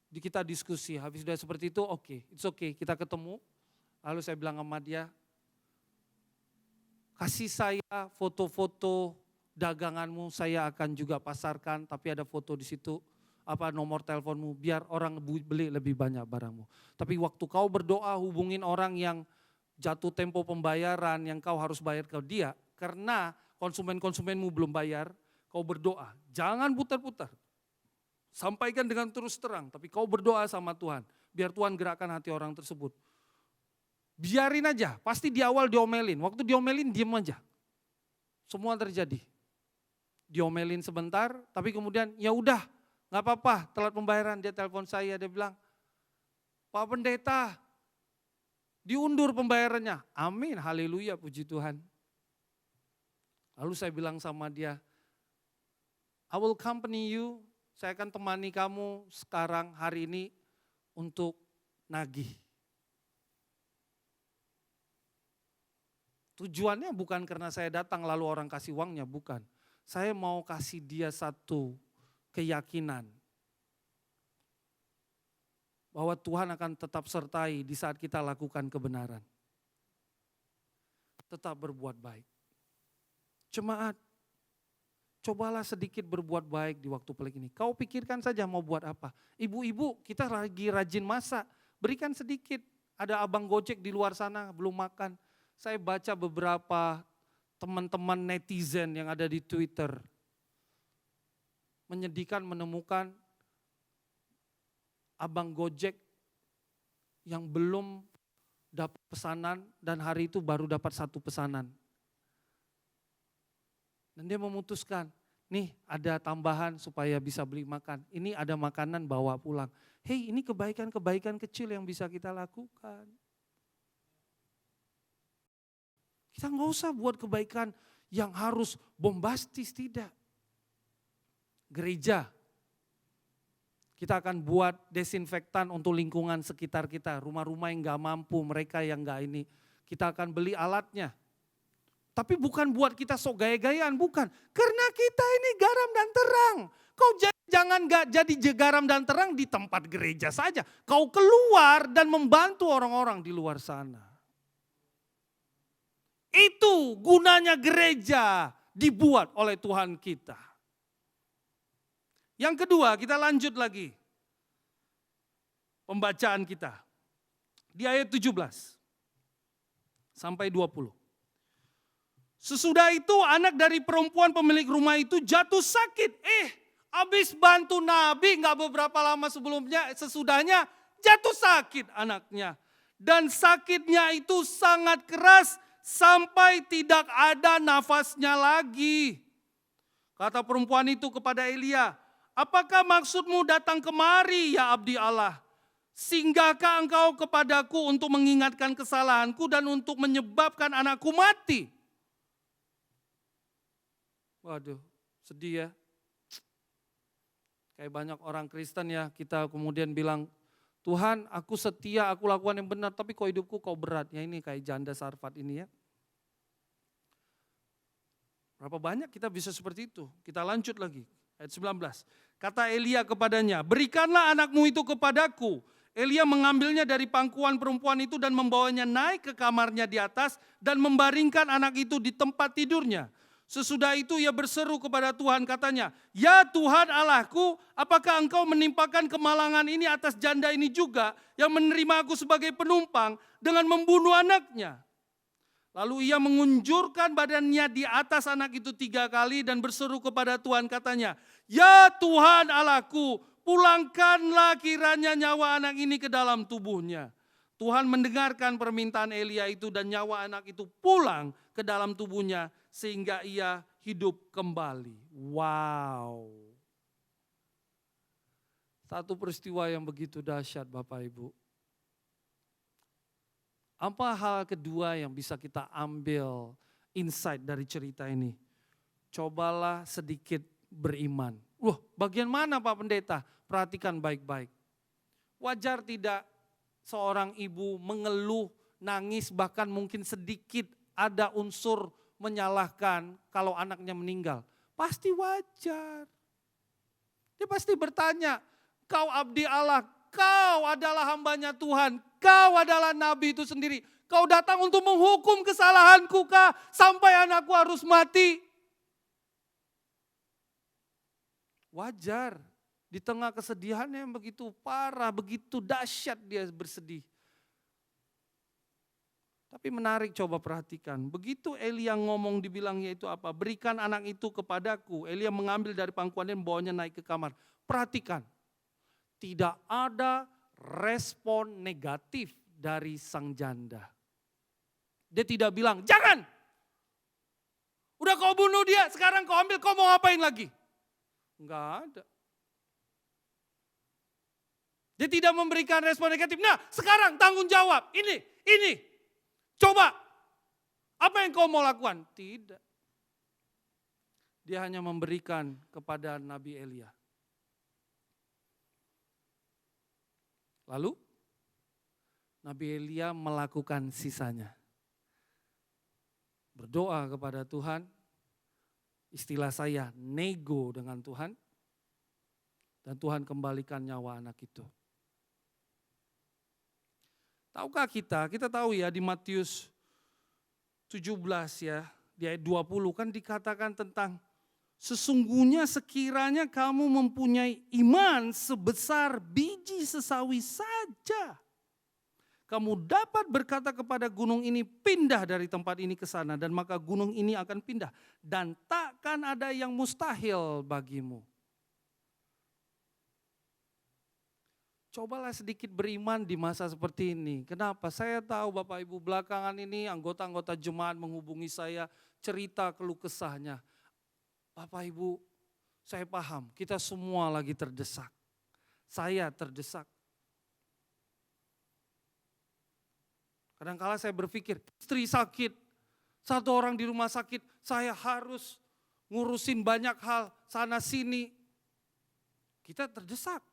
kita diskusi, habis sudah seperti itu, it's okay, kita ketemu. Lalu saya bilang sama dia, kasih saya foto-foto daganganmu, saya akan juga pasarkan, tapi ada foto di situ, nomor teleponmu, biar orang beli lebih banyak barangmu. Tapi waktu kau berdoa, hubungin orang yang jatuh tempo pembayaran yang kau harus bayar ke dia, karena konsumenmu belum bayar, kau berdoa. Jangan putar-putar. Sampaikan dengan terus terang, tapi kau berdoa sama Tuhan. Biar Tuhan gerakkan hati orang tersebut. Biarin aja, pasti di awal diomelin. Waktu diomelin, diem aja. Semua terjadi. Diomelin sebentar, tapi kemudian ya udah, nggak apa-apa, telat pembayaran. Dia telepon saya, dia bilang, Pak Pendeta, diundur pembayarannya. Amin, haleluya, puji Tuhan. Lalu saya bilang sama dia, I will accompany you, saya akan temani kamu sekarang hari ini untuk nagih. Tujuannya bukan karena saya datang lalu orang kasih uangnya, bukan. Saya mau kasih dia satu keyakinan bahwa Tuhan akan tetap sertai di saat kita lakukan kebenaran. Tetap berbuat baik. Jemaat, cobalah sedikit berbuat baik di waktu pelik ini. Kau pikirkan saja mau buat apa. Ibu-ibu, kita lagi rajin masak, berikan sedikit. Ada abang Gojek di luar sana belum makan. Saya baca beberapa teman-teman netizen yang ada di Twitter. Menyedihkan menemukan abang Gojek yang belum dapat pesanan dan hari itu baru dapat satu pesanan. Dan dia memutuskan, nih ada tambahan supaya bisa beli makan. Ini ada makanan bawa pulang. Hei, ini kebaikan-kebaikan kecil yang bisa kita lakukan. Kita nggak usah buat kebaikan yang harus bombastis, tidak. Gereja, kita akan buat desinfektan untuk lingkungan sekitar kita. Rumah-rumah yang nggak mampu, mereka yang nggak ini. Kita akan beli alatnya. Tapi bukan buat kita sok gaya-gayaan, bukan. Karena kita ini garam dan terang. Kau jangan gak jadi garam dan terang di tempat gereja saja. Kau keluar dan membantu orang-orang di luar sana. Itu gunanya gereja dibuat oleh Tuhan kita. Yang kedua, kita lanjut lagi. Pembacaan kita. Di ayat 17 sampai 20. Sesudah itu anak dari perempuan pemilik rumah itu jatuh sakit. Habis bantu Nabi gak beberapa lama sesudahnya jatuh sakit anaknya. Dan sakitnya itu sangat keras sampai tidak ada nafasnya lagi. Kata perempuan itu kepada Elia, apakah maksudmu datang kemari ya abdi Allah? Singgahkah engkau kepadaku untuk mengingatkan kesalahanku dan untuk menyebabkan anakku mati? Waduh, sedih ya. Kayak banyak orang Kristen ya, kita kemudian bilang, Tuhan aku setia, aku lakukan yang benar, tapi kok hidupku kok berat. Ya ini kayak janda Sarfat ini ya. Berapa banyak kita bisa seperti itu. Kita lanjut lagi, ayat 19. Kata Elia kepadanya, berikanlah anakmu itu kepadaku. Elia mengambilnya dari pangkuan perempuan itu dan membawanya naik ke kamarnya di atas dan membaringkan anak itu di tempat tidurnya. Sesudah itu ia berseru kepada Tuhan katanya, ya Tuhan Allahku, apakah engkau menimpakan kemalangan ini atas janda ini juga yang menerima aku sebagai penumpang dengan membunuh anaknya? Lalu ia mengunjurkan badannya di atas anak itu 3 kali dan berseru kepada Tuhan katanya, ya Tuhan Allahku, pulangkanlah kiranya nyawa anak ini ke dalam tubuhnya. Tuhan mendengarkan permintaan Elia itu dan nyawa anak itu pulang ke dalam tubuhnya sehingga ia hidup kembali. Wow. Satu peristiwa yang begitu dahsyat Bapak Ibu. Apa hal kedua yang bisa kita ambil insight dari cerita ini? Cobalah sedikit beriman. Wah, bagian mana Pak Pendeta? Perhatikan baik-baik. Wajar tidak seorang ibu mengeluh, nangis, bahkan mungkin sedikit ada unsur menyalahkan kalau anaknya meninggal. Pasti wajar. Dia pasti bertanya, kau abdi Allah, kau adalah hambanya Tuhan, kau adalah nabi itu sendiri. Kau datang untuk menghukum kesalahanku kah sampai anakku harus mati? Wajar. Di tengah kesedihannya yang begitu parah, begitu dahsyat dia bersedih. Tapi menarik, coba perhatikan. Begitu Elia ngomong, dibilangnya itu apa? Berikan anak itu kepadaku. Elia mengambil dari pangkuannya dan bawanya naik ke kamar. Perhatikan, tidak ada respon negatif dari sang janda. Dia tidak bilang, jangan. Udah kau bunuh dia, sekarang kau ambil, kau mau ngapain lagi? Enggak ada. Dia tidak memberikan respon negatif. Nah, sekarang tanggung jawab. Ini. Coba. Apa yang kau mau lakukan? Tidak. Dia hanya memberikan kepada Nabi Elia. Lalu Nabi Elia melakukan sisanya. Berdoa kepada Tuhan, istilah saya nego dengan Tuhan, dan Tuhan kembalikan nyawa anak itu. Tahukah kita tahu ya di Matius 17 ya, di ayat 20 kan dikatakan tentang sesungguhnya sekiranya kamu mempunyai iman sebesar biji sesawi saja, kamu dapat berkata kepada gunung ini pindah dari tempat ini ke sana dan maka gunung ini akan pindah dan takkan ada yang mustahil bagimu. Cobalah sedikit beriman di masa seperti ini. Kenapa? Saya tahu Bapak Ibu belakangan ini anggota-anggota jemaat menghubungi saya cerita keluh kesahnya. Bapak Ibu, saya paham kita semua lagi terdesak. Saya terdesak. Kadang-kala saya berpikir, istri sakit, satu orang di rumah sakit, saya harus ngurusin banyak hal sana sini. Kita terdesak.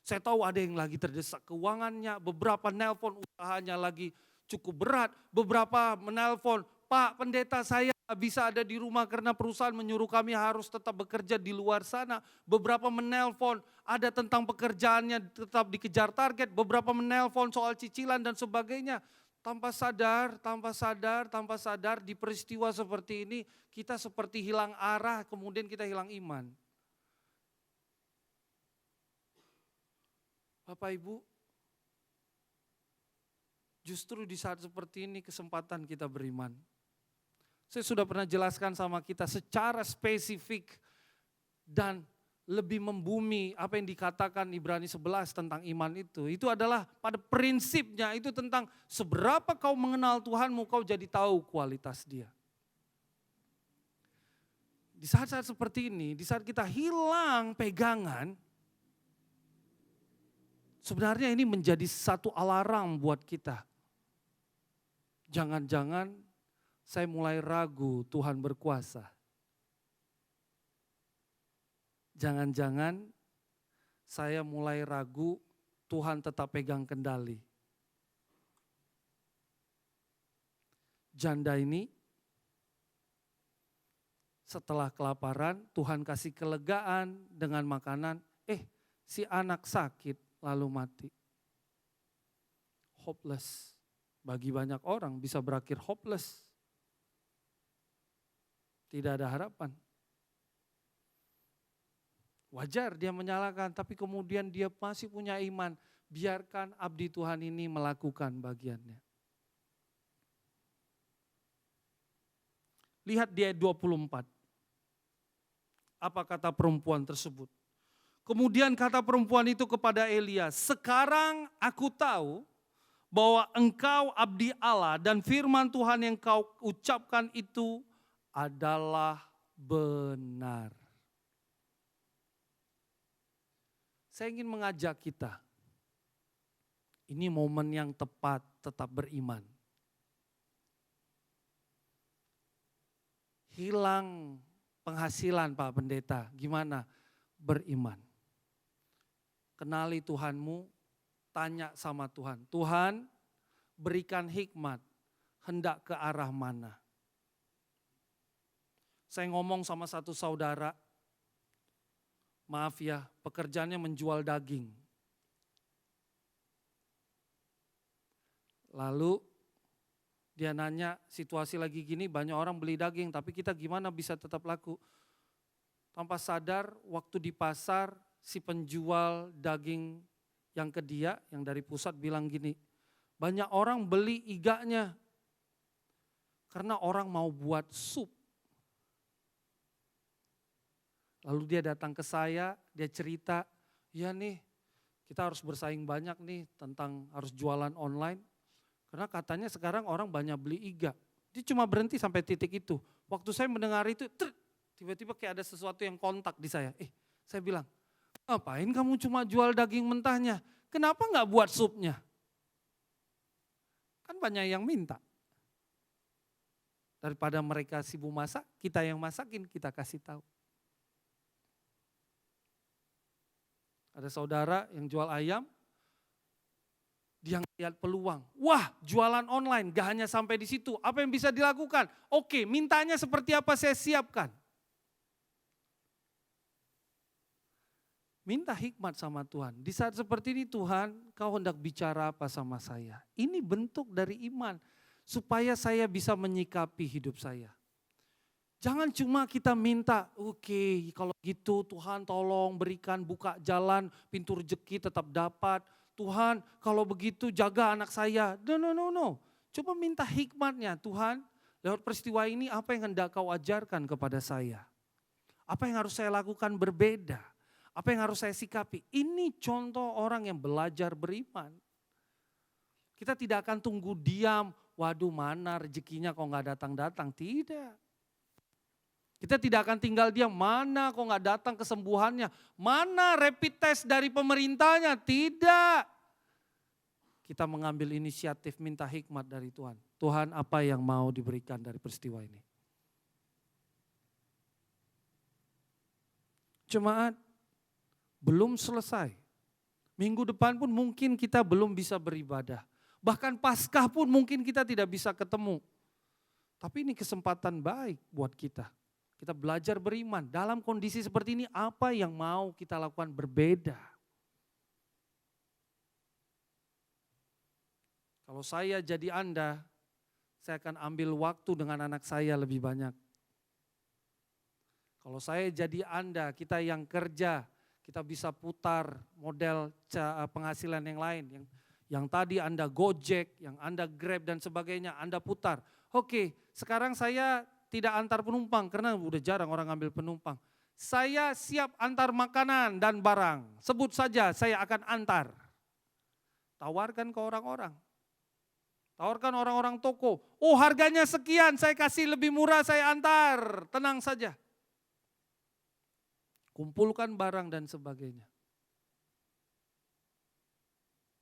Saya tahu ada yang lagi terdesak keuangannya, beberapa nelpon usahanya lagi cukup berat, beberapa menelpon, Pak pendeta saya bisa ada di rumah karena perusahaan menyuruh kami harus tetap bekerja di luar sana. Beberapa menelpon ada tentang pekerjaannya tetap dikejar target, beberapa menelpon soal cicilan dan sebagainya. Tanpa sadar di peristiwa seperti ini kita seperti hilang arah, kemudian kita hilang iman. Bapak Ibu, justru di saat seperti ini kesempatan kita beriman. Saya sudah pernah jelaskan sama kita secara spesifik dan lebih membumi apa yang dikatakan Ibrani 11 tentang iman itu. Itu adalah pada prinsipnya itu tentang seberapa kau mengenal Tuhanmu, kau jadi tahu kualitas Dia. Di saat-saat seperti ini, di saat kita hilang pegangan, sebenarnya ini menjadi satu alarm buat kita. Jangan-jangan saya mulai ragu Tuhan berkuasa. Jangan-jangan saya mulai ragu Tuhan tetap pegang kendali. Janda ini setelah kelaparan Tuhan kasih kelegaan dengan makanan, si anak sakit lalu mati. Hopeless. Bagi banyak orang bisa berakhir hopeless. Tidak ada harapan. Wajar dia menyalahkan, tapi kemudian dia masih punya iman. Biarkan abdi Tuhan ini melakukan bagiannya. Lihat di ayat 24. Apa kata perempuan tersebut? Kemudian kata perempuan itu kepada Elia, sekarang aku tahu bahwa engkau abdi Allah dan firman Tuhan yang kau ucapkan itu adalah benar. Saya ingin mengajak kita, ini momen yang tepat tetap beriman. Hilang penghasilan Pak Pendeta, gimana? Beriman. Kenali Tuhanmu, tanya sama Tuhan. Tuhan berikan hikmat, hendak ke arah mana? Saya ngomong sama satu saudara, maaf ya, pekerjaannya menjual daging. Lalu dia nanya, situasi lagi gini banyak orang beli daging, tapi kita gimana bisa tetap laku? Tanpa sadar, waktu di pasar, si penjual daging yang ke dia, yang dari pusat bilang gini, banyak orang beli iganya, Karena orang mau buat sup. Lalu dia datang ke saya, dia cerita, ya nih kita harus bersaing banyak nih tentang harus jualan online. Karena katanya sekarang orang banyak beli iga. Dia cuma berhenti sampai titik itu. Waktu saya mendengar itu, tiba-tiba kayak ada sesuatu yang kontak di saya. Saya bilang, ngapain kamu cuma jual daging mentahnya? Kenapa nggak buat supnya? Kan banyak yang minta. Daripada mereka sibuk masak, kita yang masakin, kita kasih tahu. Ada saudara yang jual ayam, dia lihat peluang. Wah, jualan online, gak hanya sampai di situ. Apa yang bisa dilakukan? Oke, mintanya seperti apa saya siapkan. Minta hikmat sama Tuhan. Di saat seperti ini Tuhan, kau hendak bicara apa sama saya? Ini bentuk dari iman. Supaya saya bisa menyikapi hidup saya. Jangan cuma kita minta, oke, kalau gitu Tuhan tolong berikan buka jalan, pintu rezeki tetap dapat. Tuhan kalau begitu jaga anak saya. No. Coba minta hikmatnya, Tuhan lewat peristiwa ini apa yang hendak kau ajarkan kepada saya. Apa yang harus saya lakukan berbeda. Apa yang harus saya sikapi. Ini contoh orang yang belajar beriman. Kita tidak akan tunggu diam, waduh mana rezekinya kok gak datang-datang. Tidak. Kita tidak akan tinggal diam, mana kok gak datang kesembuhannya. Mana rapid test dari pemerintahnya, tidak. Kita mengambil inisiatif minta hikmat dari Tuhan. Tuhan apa yang mau diberikan dari peristiwa ini. Jemaat, belum selesai. Minggu depan pun mungkin kita belum bisa beribadah. Bahkan Paskah pun mungkin kita tidak bisa ketemu. Tapi ini kesempatan baik buat kita. Kita belajar beriman. Dalam kondisi seperti ini apa yang mau kita lakukan berbeda. Kalau saya jadi Anda, saya akan ambil waktu dengan anak saya lebih banyak. Kalau saya jadi Anda, kita yang kerja, kita bisa putar model penghasilan yang lain. Yang tadi Anda Gojek, yang Anda Grab dan sebagainya, Anda putar. Oke, sekarang saya tidak antar penumpang karena udah jarang orang ambil penumpang. Saya siap antar makanan dan barang. Sebut saja saya akan antar. Tawarkan ke orang-orang. Tawarkan orang-orang toko. Oh harganya sekian, saya kasih lebih murah, saya antar. Tenang saja. Kumpulkan barang dan sebagainya.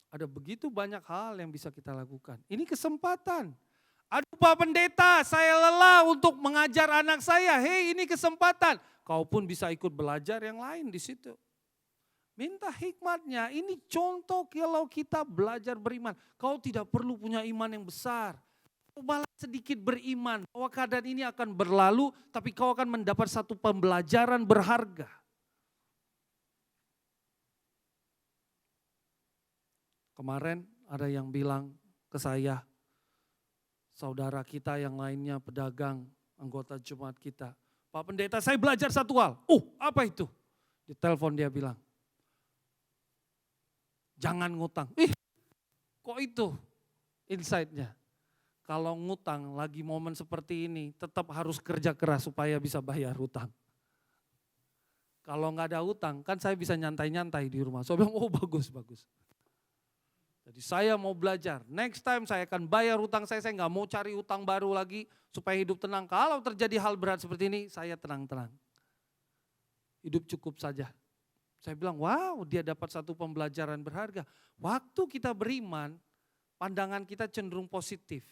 Ada begitu banyak hal yang bisa kita lakukan. Ini kesempatan. Aduh Pak Pendeta, saya lelah untuk mengajar anak saya. Hei ini kesempatan. Kau pun bisa ikut belajar yang lain di situ. Minta hikmatnya, ini contoh kalau kita belajar beriman. Kau tidak perlu punya iman yang besar. Cobalah sedikit beriman bahwa keadaan ini akan berlalu, tapi kau akan mendapat satu pembelajaran berharga. Kemarin ada yang bilang ke saya, saudara kita yang lainnya pedagang, anggota jemaat kita. Pak Pendeta saya belajar satu hal. Apa itu? Di telepon dia bilang, jangan ngutang. Kok itu insight-nya? Kalau ngutang lagi momen seperti ini tetap harus kerja keras supaya bisa bayar hutang. Kalau nggak ada hutang kan saya bisa nyantai-nyantai di rumah. Saya bilang bagus. Jadi saya mau belajar, next time saya akan bayar hutang saya nggak mau cari hutang baru lagi supaya hidup tenang. Kalau terjadi hal berat seperti ini, saya tenang-tenang. Hidup cukup saja. Saya bilang, wow dia dapat satu pembelajaran berharga. Waktu kita beriman, pandangan kita cenderung positif.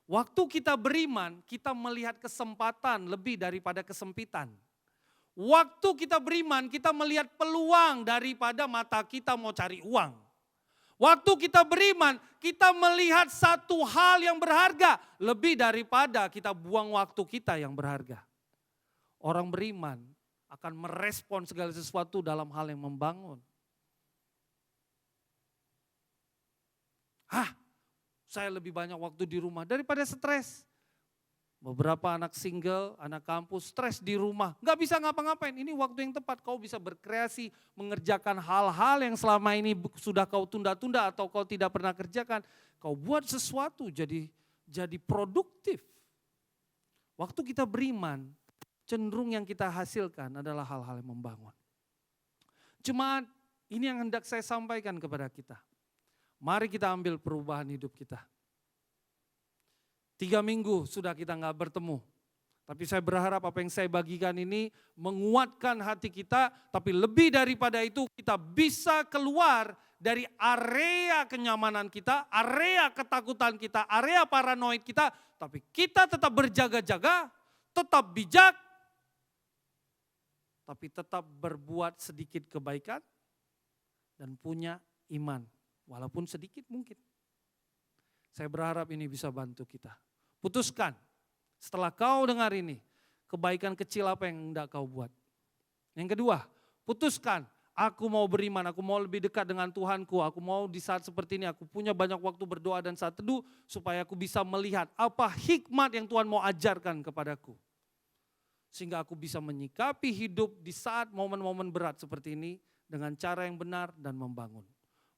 Waktu kita beriman, kita melihat kesempatan lebih daripada kesempitan. Waktu kita beriman, kita melihat peluang daripada mata kita mau cari uang. Waktu kita beriman, kita melihat satu hal yang berharga lebih daripada kita buang waktu kita yang berharga. Orang beriman akan merespon segala sesuatu dalam hal yang membangun. Saya lebih banyak waktu di rumah daripada stres. Beberapa anak single, anak kampus, stres di rumah. Gak bisa ngapa-ngapain, ini waktu yang tepat. Kau bisa berkreasi, mengerjakan hal-hal yang selama ini sudah kau tunda-tunda atau kau tidak pernah kerjakan. Kau buat sesuatu jadi produktif. Waktu kita beriman, cenderung yang kita hasilkan adalah hal-hal yang membangun. Jemaat, ini yang hendak saya sampaikan kepada kita. Mari kita ambil perubahan hidup kita. 3 minggu sudah kita nggak bertemu. Tapi saya berharap apa yang saya bagikan ini menguatkan hati kita. Tapi lebih daripada itu kita bisa keluar dari area kenyamanan kita, area ketakutan kita, area paranoid kita. Tapi kita tetap berjaga-jaga, tetap bijak. Tapi tetap berbuat sedikit kebaikan dan punya iman. Walaupun sedikit mungkin. Saya berharap ini bisa bantu kita. Putuskan, setelah kau dengar ini, kebaikan kecil apa yang hendak kau buat. Yang kedua, putuskan, aku mau beriman, aku mau lebih dekat dengan Tuhanku, aku mau di saat seperti ini, aku punya banyak waktu berdoa dan saat teduh, supaya aku bisa melihat apa hikmat yang Tuhan mau ajarkan kepadaku. Sehingga aku bisa menyikapi hidup di saat momen-momen berat seperti ini, dengan cara yang benar dan membangun.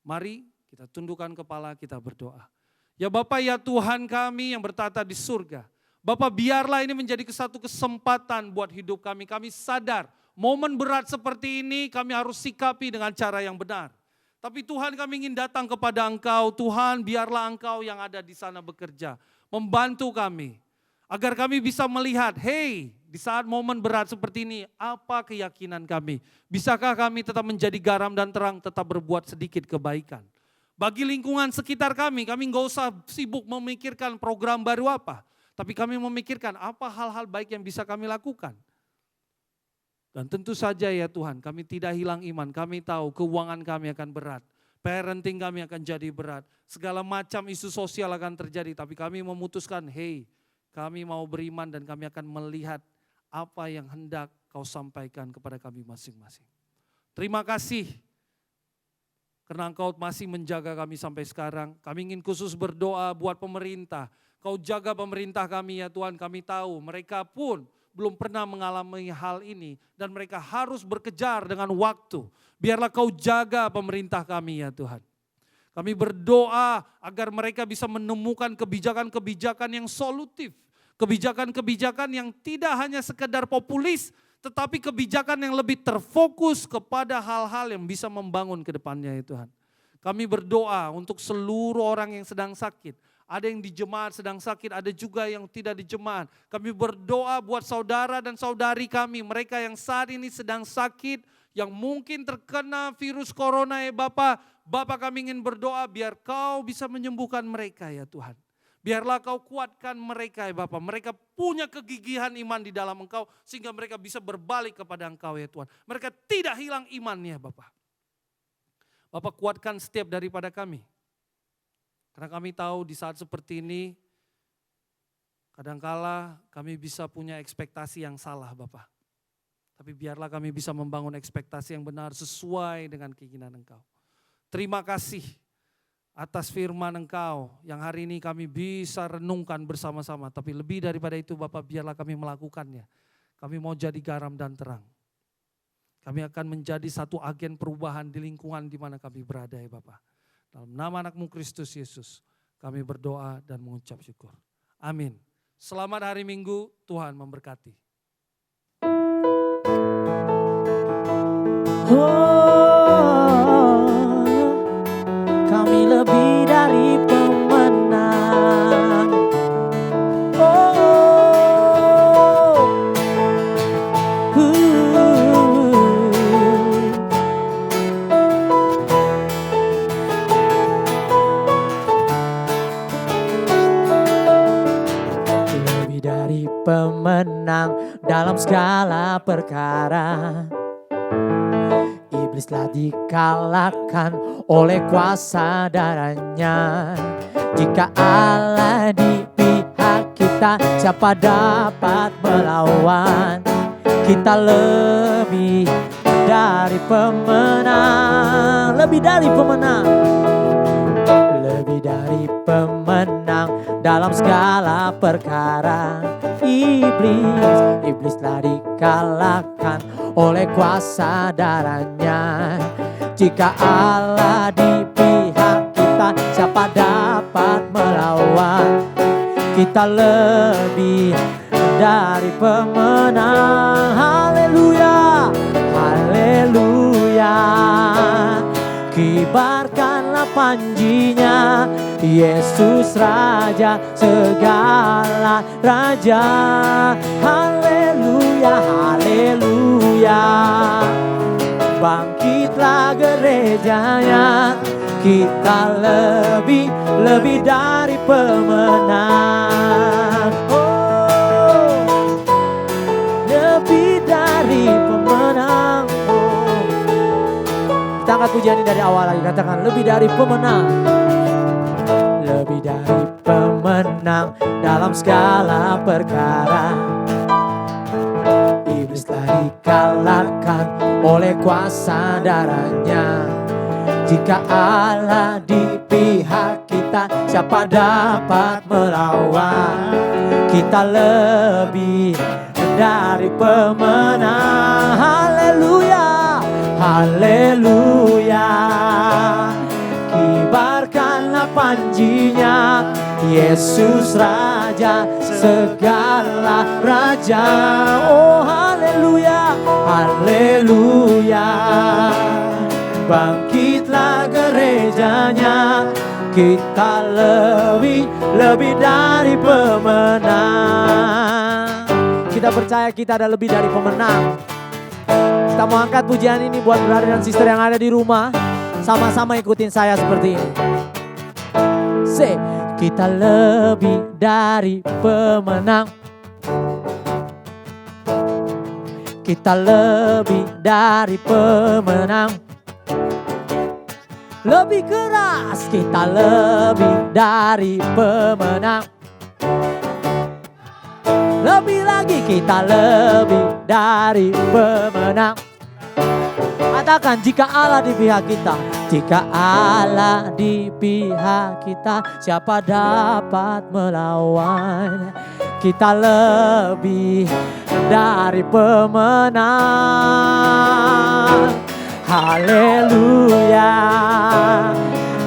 Mari kita tundukkan kepala, kita berdoa. Ya Bapa, ya Tuhan kami yang bertata di surga. Bapa, biarlah ini menjadi satu kesempatan buat hidup kami. Kami sadar momen berat seperti ini kami harus sikapi dengan cara yang benar. Tapi Tuhan, kami ingin datang kepada Engkau. Tuhan, biarlah Engkau yang ada di sana bekerja. Membantu kami. Agar kami bisa melihat, hey, di saat momen berat seperti ini, apa keyakinan kami? Bisakah kami tetap menjadi garam dan terang, tetap berbuat sedikit kebaikan? Bagi lingkungan sekitar kami nggak usah sibuk memikirkan program baru apa. Tapi kami memikirkan apa hal-hal baik yang bisa kami lakukan. Dan tentu saja ya Tuhan, kami tidak hilang iman. Kami tahu keuangan kami akan berat. Parenting kami akan jadi berat. Segala macam isu sosial akan terjadi. Tapi kami memutuskan, hey, kami mau beriman dan kami akan melihat apa yang hendak Kau sampaikan kepada kami masing-masing. Terima kasih. Karena Engkau masih menjaga kami sampai sekarang. Kami ingin khusus berdoa buat pemerintah. Kau jaga pemerintah kami ya Tuhan. Kami tahu mereka pun belum pernah mengalami hal ini. Dan mereka harus berkejar dengan waktu. Biarlah Kau jaga pemerintah kami ya Tuhan. Kami berdoa agar mereka bisa menemukan kebijakan-kebijakan yang solutif. Kebijakan-kebijakan yang tidak hanya sekedar populis. Tetapi kebijakan yang lebih terfokus kepada hal-hal yang bisa membangun ke depannya ya Tuhan. Kami berdoa untuk seluruh orang yang sedang sakit. Ada yang di jemaat sedang sakit, ada juga yang tidak di jemaat. Kami berdoa buat saudara dan saudari kami, mereka yang saat ini sedang sakit, yang mungkin terkena virus corona ya Bapa. Bapa, kami ingin berdoa biar Kau bisa menyembuhkan mereka ya Tuhan. Biarlah Kau kuatkan mereka ya Bapa. Mereka punya kegigihan iman di dalam Engkau sehingga mereka bisa berbalik kepada Engkau ya Tuhan. Mereka tidak hilang imannya Bapa. Bapa, kuatkan setiap daripada kami. Karena kami tahu di saat seperti ini kadangkala kami bisa punya ekspektasi yang salah Bapa. Tapi biarlah kami bisa membangun ekspektasi yang benar sesuai dengan keinginan Engkau. Terima kasih atas firman Engkau yang hari ini kami bisa renungkan bersama-sama. Tapi lebih daripada itu Bapak, biarlah kami melakukannya. Kami mau jadi garam dan terang. Kami akan menjadi satu agen perubahan di lingkungan di mana kami berada ya Bapak. Dalam nama anak-Mu Kristus Yesus kami berdoa dan mengucap syukur. Amin. Selamat hari Minggu, Tuhan memberkati. Kami lebih dari pemenang. Lebih dari pemenang dalam segala perkara. Iblislah dikalahkan oleh kuasa darahnya. Jika Allah di pihak kita, siapa dapat melawan? Kita lebih dari pemenang. Lebih dari pemenang. Lebih dari pemenang dalam segala perkara. Iblislah dikalahkan oleh kuasa darahnya. Jika Allah di pihak kita, siapa dapat melawan? Kita lebih dari pemenang. Haleluya, haleluya. Kibarkanlah panjinya, Yesus Raja segala raja. Haleluya, haleluya. Bangkitlah gerejanya, kita lebih dari pemenang. Oh, lebih dari pemenang. Oh. Kita angkat pujian ini dari awal lagi, katakan lebih dari pemenang. Lebih dari pemenang dalam segala perkara. Iblis telah dikalahkan oleh kuasa darahnya. Jika Allah di pihak kita, siapa dapat melawan? Kita lebih dari pemenang. Haleluya, haleluya. Kibarkanlah panjinya, Yesus Raja segala raja. Oh haleluya, haleluya. Bangkitlah gerejanya, kita lebih dari pemenang. Kita percaya kita ada lebih dari pemenang. Kita mau angkat pujian ini buat brother dan sister yang ada di rumah. Sama-sama ikutin saya seperti ini. Say, kita lebih dari pemenang. Kita lebih dari pemenang. Lebih keras, kita lebih dari pemenang. Lebih lagi, kita lebih dari pemenang. Katakan, jika Allah di pihak kita, jika Allah di pihak kita, siapa dapat melawan? Kita lebih dari pemenang. Haleluya.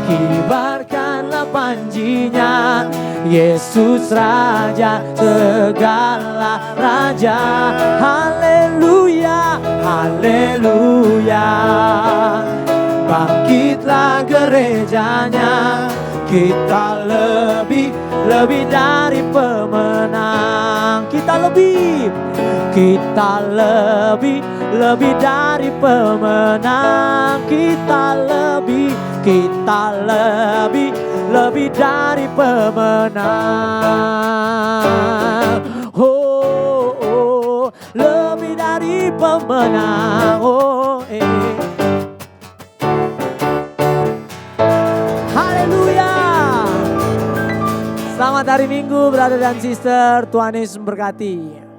Kibarkanlah panjinya, Yesus Raja segala raja. Haleluya, haleluya. Bangkitlah gerejanya, kita lebih dari pemenang. Kita lebih dari pemenang. Kita lebih dari pemenang. Oh, oh, lebih dari pemenang. Oh, Haleluya. Selamat hari Minggu, brother dan sister. Tuhan Yesus memberkati.